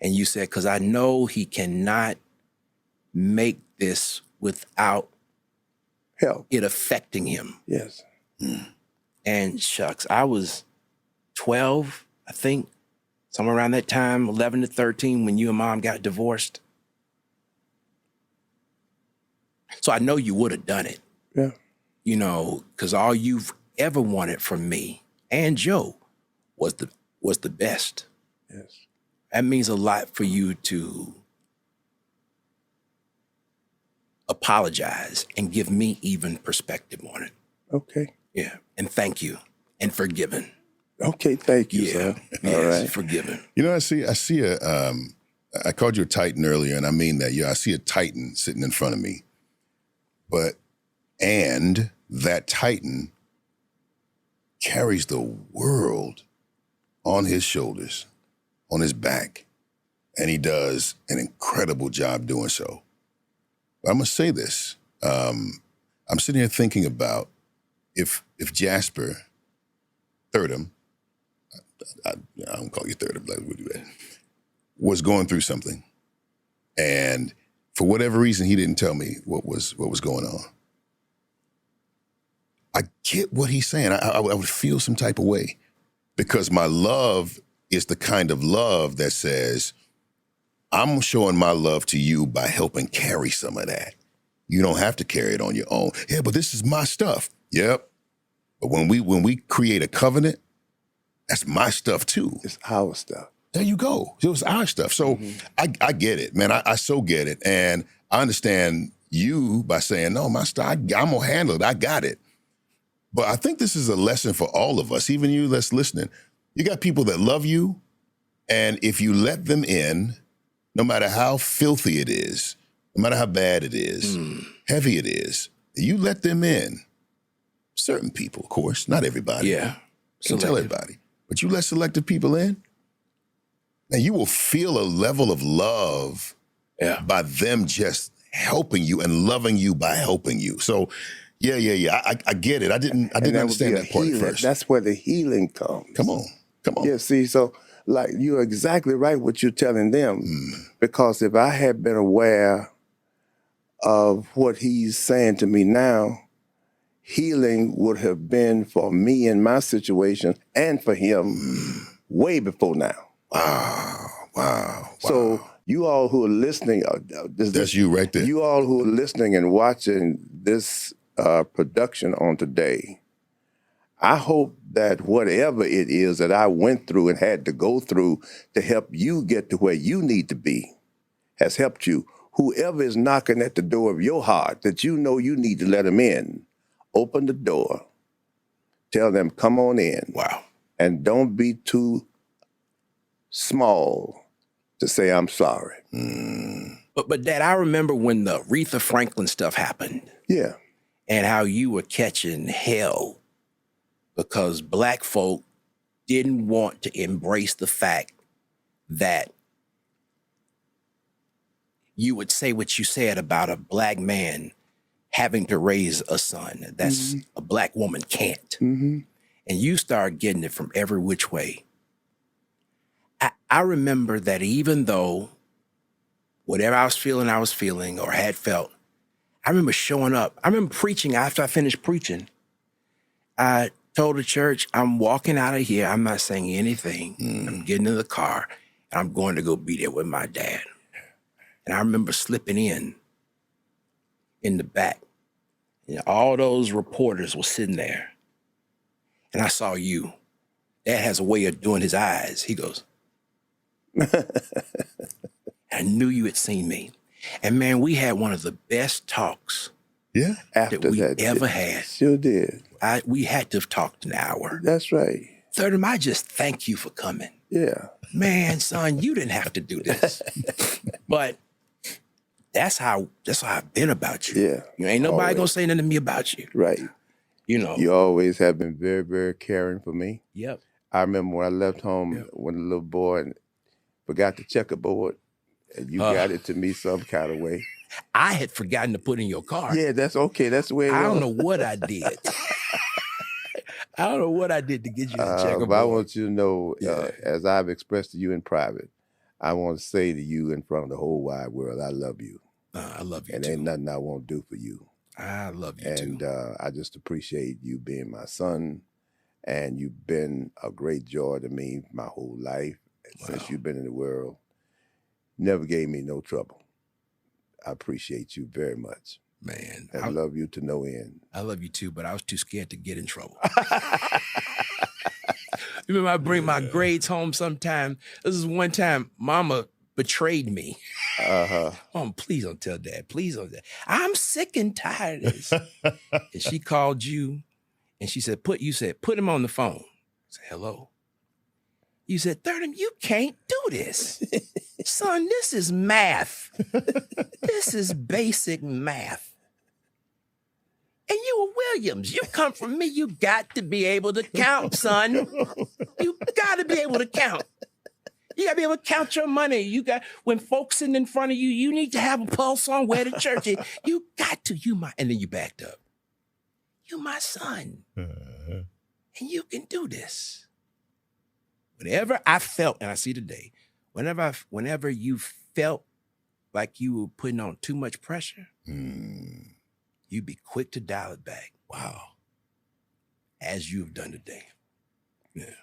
S1: And you said, because I know he cannot make this without
S2: Help.
S1: it affecting him.
S2: Yes.
S1: And shucks, I was 12, I think, somewhere around that time, 11 to 13, when you and Mom got divorced. So I know you would have done it.
S2: Yeah.
S1: You know, because all you've ever wanted from me and Joe was the best.
S2: Yes.
S1: That means a lot for you to apologize and give me even perspective on it.
S2: Okay.
S1: Yeah. And thank you. And forgiven.
S2: Okay, thank you,
S1: Yeah.
S2: sir.
S1: Yes,
S2: All right.
S1: forgiven.
S3: You know, I see I called you a Titan earlier, and I mean that. Yeah, I see a Titan sitting in front of me. And that Titan carries the world on his shoulders, on his back, and he does an incredible job doing so. But I'm gonna say this. I'm sitting here thinking about if Jasper, Thirdum, I don't call you Thirdum, but we'll do that, was going through something, and for whatever reason he didn't tell me what was going on. I get what he's saying. I would feel some type of way, because my love is the kind of love that says, I'm showing my love to you by helping carry some of that. You don't have to carry it on your own. Yeah, but this is my stuff. Yep. But when we create a covenant, that's my stuff too.
S2: It's our stuff.
S3: There you go. It was our stuff. So I get it, man. I so get it. And I understand you by saying, no, my stuff, I'm going to handle it. I got it. But I think this is a lesson for all of us, even you that's listening. You got people that love you, and if you let them in, no matter how filthy it is, no matter how bad it is, heavy it is, you let them in. Certain people, of course, not everybody.
S1: Yeah.
S3: Can't tell everybody. But you let selective people in, and you will feel a level of love by them just helping you and loving you by helping you. So, yeah. I get it. I didn't understand that part at first.
S2: That's where the healing comes.
S3: Come on.
S2: Yeah, see, so like you're exactly right what you're telling them. Because if I had been aware of what he's saying to me now, healing would have been for me in my situation and for him way before now.
S3: Wow.
S2: So you all who are listening,
S3: That's you right there.
S2: You all who are listening and watching this production on today, I hope that whatever it is that I went through and had to go through to help you get to where you need to be has helped you. Whoever is knocking at the door of your heart that you know you need to let them in, open the door. Tell them, come on in.
S1: Wow.
S2: And don't be too small to say, I'm sorry.
S1: But Dad, I remember when the Aretha Franklin stuff happened.
S2: Yeah.
S1: And how you were catching hell because Black folk didn't want to embrace the fact that you would say what you said about a Black man having to raise a son. That's a Black woman can't. And you start getting it from every which way. I remember that even though whatever I was feeling or had felt. I remember showing up. I remember preaching after I finished preaching. I told the church, I'm walking out of here. I'm not saying anything. I'm getting in the car and I'm going to go be there with my dad. And I remember slipping in the back. And all those reporters were sitting there. And I saw you. Dad has a way of doing his eyes. He goes, I knew you had seen me. And man, we had one of the best talks
S2: After
S1: that we
S2: that,
S1: ever had.
S2: Sure did.
S1: We had to have talked an hour.
S2: That's right.
S1: Third, I just thank you for coming.
S2: Yeah.
S1: Man, son, you didn't have to do this. But that's how I've been about you.
S2: Yeah.
S1: You ain't nobody gonna say nothing to me about you.
S2: Right.
S1: You know.
S2: You always have been very, very caring for me.
S1: Yep.
S2: I remember when I left home when a little boy and forgot the checkerboard, and you got it to me some kind of way.
S1: I had forgotten to put in your car.
S2: Yeah, that's okay. That's the way it was.
S1: I don't know what I did. I don't know what I did to get you the checkerboard.
S2: But I want you to know, as I've expressed to you in private, I want to say to you in front of the whole wide world, I love you.
S1: I love you
S2: and
S1: too.
S2: ain't nothing I won't do for you.
S1: I love you
S2: and,
S1: too.
S2: And I just appreciate you being my son, and you've been a great joy to me my whole life since you've been in the world. Never gave me no trouble. I appreciate you very much.
S1: Man.
S2: I love you to no end.
S1: I love you too, but I was too scared to get in trouble. You remember I bring my grades home sometime. This is one time Mama betrayed me. Mom, please don't tell Dad. Please don't tell. I'm sick and tired of this. And she called you and she said, put him on the phone. I said, hello. You said, Thurdham, you can't do this. Son, this is math. This is basic math. And you were Williams. You come from me. You got to be able to count, son. You got to be able to count. You got to be able to count your money. When folks sitting in front of you, you need to have a pulse on where the church is. You got to, and then you backed up. You my son. And you can do this. Whenever I felt, and I see today, whenever you felt like you were putting on too much pressure, you'd be quick to dial it back. Wow. As you've done today. Yeah.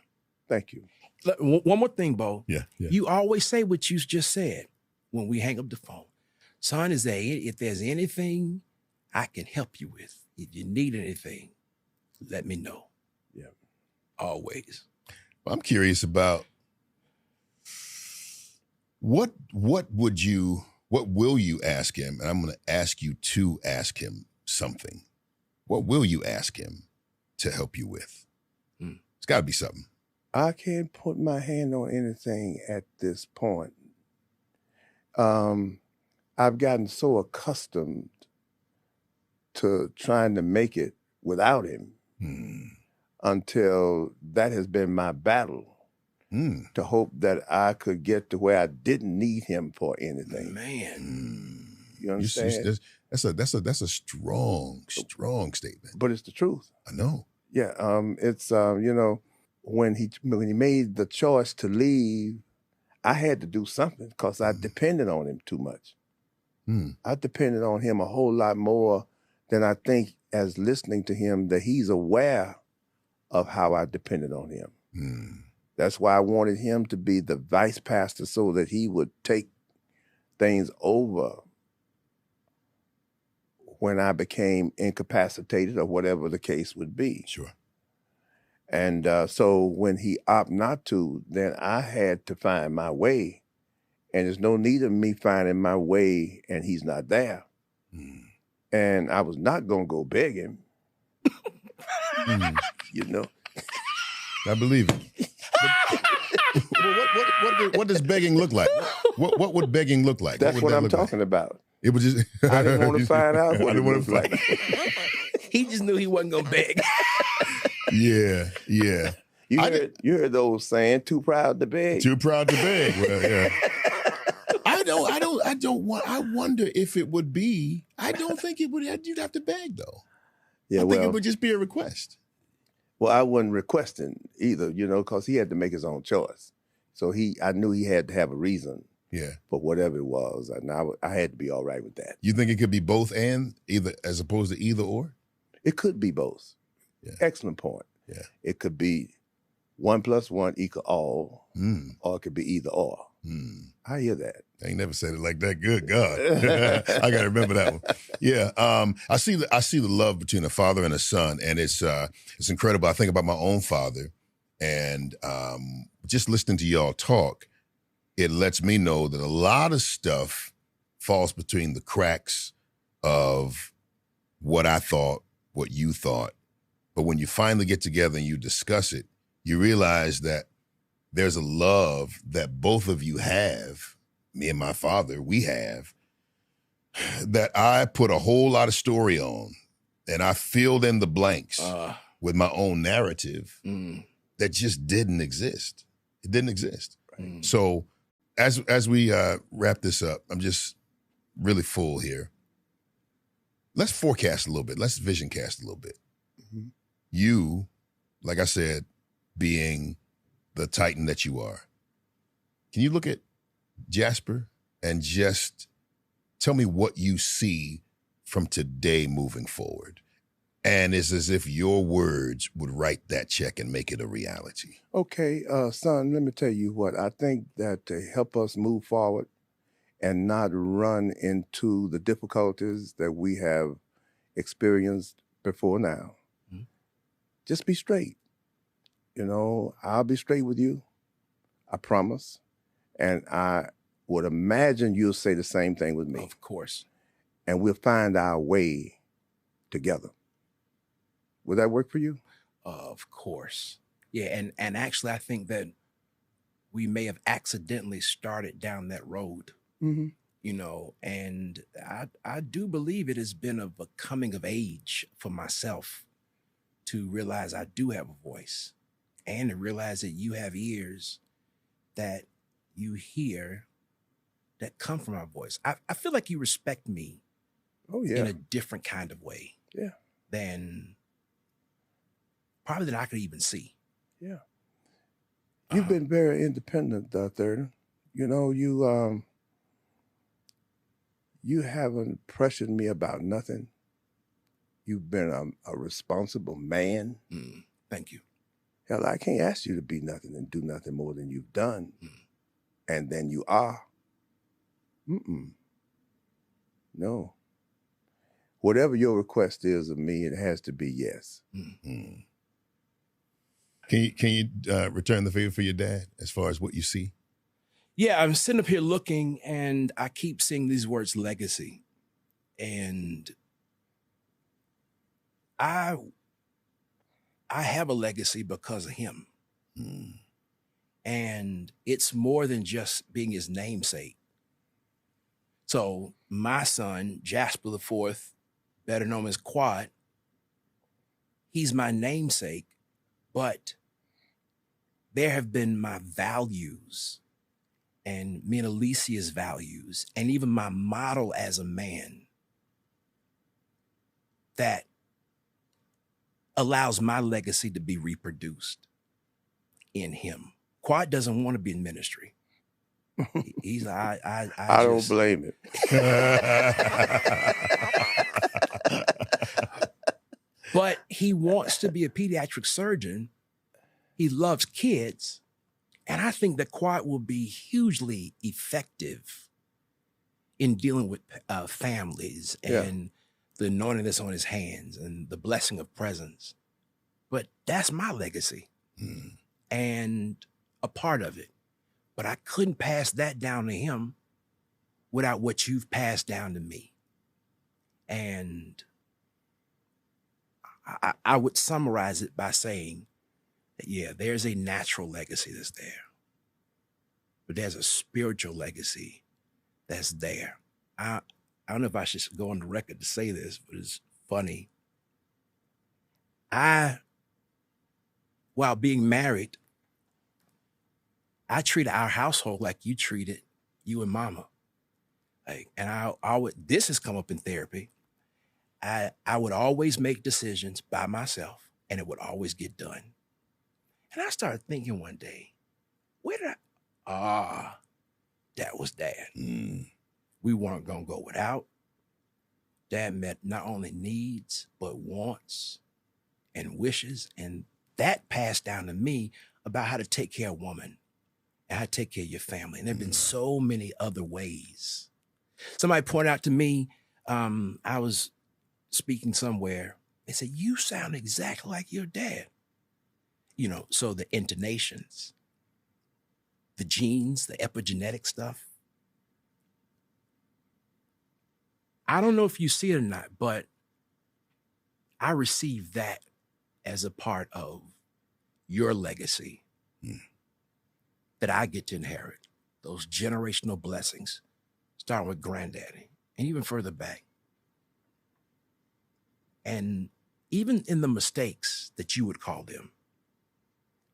S2: Thank you.
S1: Look, one more thing, Bo.
S3: Yeah.
S1: You always say what you just said when we hang up the phone. Son, if there's anything I can help you with, if you need anything, let me know.
S2: Yeah.
S1: Always.
S3: I'm curious about what will you ask him? And I'm going to ask you to ask him something. What will you ask him to help you with? It's got to be something.
S2: I can't put my hand on anything at this point. I've gotten so accustomed to trying to make it without him until that has been my battle to hope that I could get to where I didn't need him for anything.
S1: Man.
S2: You understand?
S3: That's a strong statement.
S2: But it's the truth.
S3: I know.
S2: Yeah. It's when he made the choice to leave, I had to do something because I depended on him too much. I depended on him a whole lot more than I think, as listening to him, that he's aware of how I depended on him. That's why I wanted him to be the vice pastor so that he would take things over when I became incapacitated or whatever the case would be.
S3: Sure.
S2: And so when he opted not to, then I had to find my way. And there's no need of me finding my way and he's not there. And I was not going to go beg him. You know?
S3: I believe it. What does begging look like? What would begging look like?
S2: That's what I'm talking about.
S3: It was just
S2: I didn't want to find out what it looked like.
S1: He just knew he wasn't going to beg.
S3: Yeah.
S2: You heard those saying, too proud to beg.
S3: Too proud to beg. Well, yeah. I wonder if it would be, I don't think it would, you'd have to beg though.
S2: Yeah,
S3: I think it would just be a request.
S2: Well, I wasn't requesting either, because he had to make his own choice. So I knew he had to have a reason
S3: Yeah.
S2: for whatever it was, and I had to be all right with that.
S3: You think it could be both and, either, as opposed to either or?
S2: It could be both.
S3: Yeah.
S2: Excellent point.
S3: Yeah.
S2: It could be 1 + 1 = all, or it could be either or. I hear that.
S3: I ain't never said it like that. Good God. I got to remember that one. Yeah. I see the love between a father and a son, and it's incredible. I think about my own father, and just listening to y'all talk, it lets me know that a lot of stuff falls between the cracks of what I thought, what you thought. But when you finally get together and you discuss it, you realize that there's a love that both of you have, me and my father, we have, that I put a whole lot of story on, and I filled in the blanks with my own narrative that just didn't exist. It didn't exist. Right. So as we wrap this up, I'm just really full here. Let's forecast a little bit. Let's vision cast a little bit. Mm-hmm. You, like I said, being the Titan that you are, can you look at Jasper and just tell me what you see from today moving forward? And it's as if your words would write that check and make it a reality.
S2: Okay, son, let me tell you what. I think that to help us move forward and not run into the difficulties that we have experienced before now, just be straight. You know, I'll be straight with you. I promise. And I would imagine you'll say the same thing with me.
S1: Of course.
S2: And we'll find our way together. Would that work for you?
S1: Of course. Yeah, and actually I think that we may have accidentally started down that road.
S2: Mm-hmm.
S1: You know, and I do believe it has been a coming of age for myself to realize I do have a voice, and to realize that you have ears that you hear that come from my voice. I feel like you respect me in a different kind of way than probably than I could even see.
S2: Yeah. You've been very independent, Thurden. You know, you haven't pressured me about nothing. You've been a responsible man.
S1: Thank you.
S2: Hell, I can't ask you to be nothing and do nothing more than you've done. And then you are. No. Whatever your request is of me, it has to be yes.
S3: Can you return the favor for your dad as far as what you see?
S1: Yeah, I'm sitting up here looking, and I keep seeing these words legacy. And I have a legacy because of him. And it's more than just being his namesake. So my son, Jasper IV, better known as Quad, he's my namesake, but there have been my values and me and Alicia's values, and even my model as a man that allows my legacy to be reproduced in him. Quad doesn't want to be in ministry. He's I
S2: don't blame him.
S1: But he wants to be a pediatric surgeon. He loves kids. And I think that Quad will be hugely effective in dealing with families and the anointing that's on his hands and the blessing of presence. But that's my legacy and a part of it. But I couldn't pass that down to him without what you've passed down to me. And I would summarize it by saying that, yeah, there's a natural legacy that's there, but there's a spiritual legacy that's there. I don't know if I should go on the record to say this, but it's funny. While being married, I treated our household like you treated you and mama. Like, and I would, this has come up in therapy. I would always make decisions by myself, and it would always get done. And I started thinking one day, where did that was Dad.
S3: Mm.
S1: We weren't going to go without. Dad met not only needs, but wants and wishes. And that passed down to me about how to take care of a woman and how to take care of your family. And there have been so many other ways. Somebody pointed out to me, I was speaking somewhere. They said, you sound exactly like your dad. You know, so the intonations, the genes, the epigenetic stuff. I don't know if you see it or not, but I received that as a part of your legacy that I get to inherit. Those generational blessings, starting with Granddaddy and even further back. And even in the mistakes that you would call them,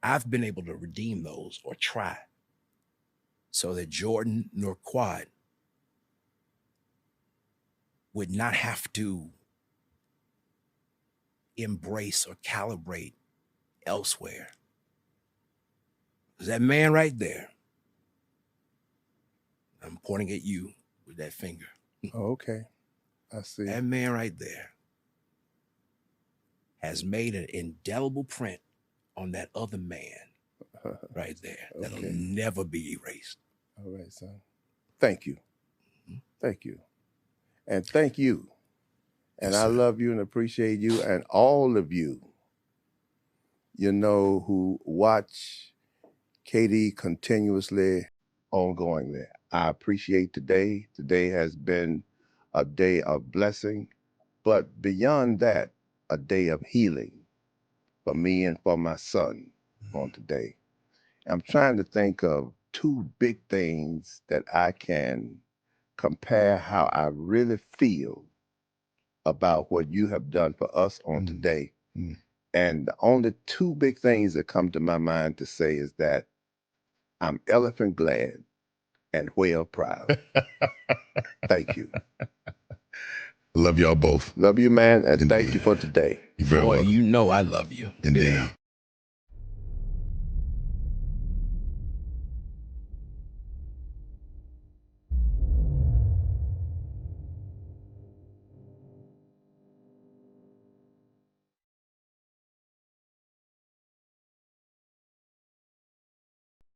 S1: I've been able to redeem those or try so that Jordan nor Quad would not have to embrace or calibrate elsewhere. Because that man right there, I'm pointing at you with that finger.
S2: Oh, okay. I see.
S1: That man right there has made an indelible print on that other man right there that'll
S2: Okay.
S1: never be erased.
S2: All right, son. Thank you. Thank you. And thank you. And
S3: Yes,
S2: I
S3: sir.
S2: love you and appreciate you and all of you, you know, who watch KD continuously, ongoingly. I appreciate today. Today has been a day of blessing, but beyond that, a day of healing for me and for my son on today. I'm trying to think of two big things that I can compare how I really feel about what you have done for us on today. And the only two big things that come to my mind to say is that I'm elephant glad and whale proud. Thank you.
S3: Love y'all both.
S2: Love you, man, and
S3: Indeed.
S2: thank you for today.
S3: You're very
S1: Boy,
S3: welcome.
S1: you know I love you.
S3: Indeed.
S2: Yeah.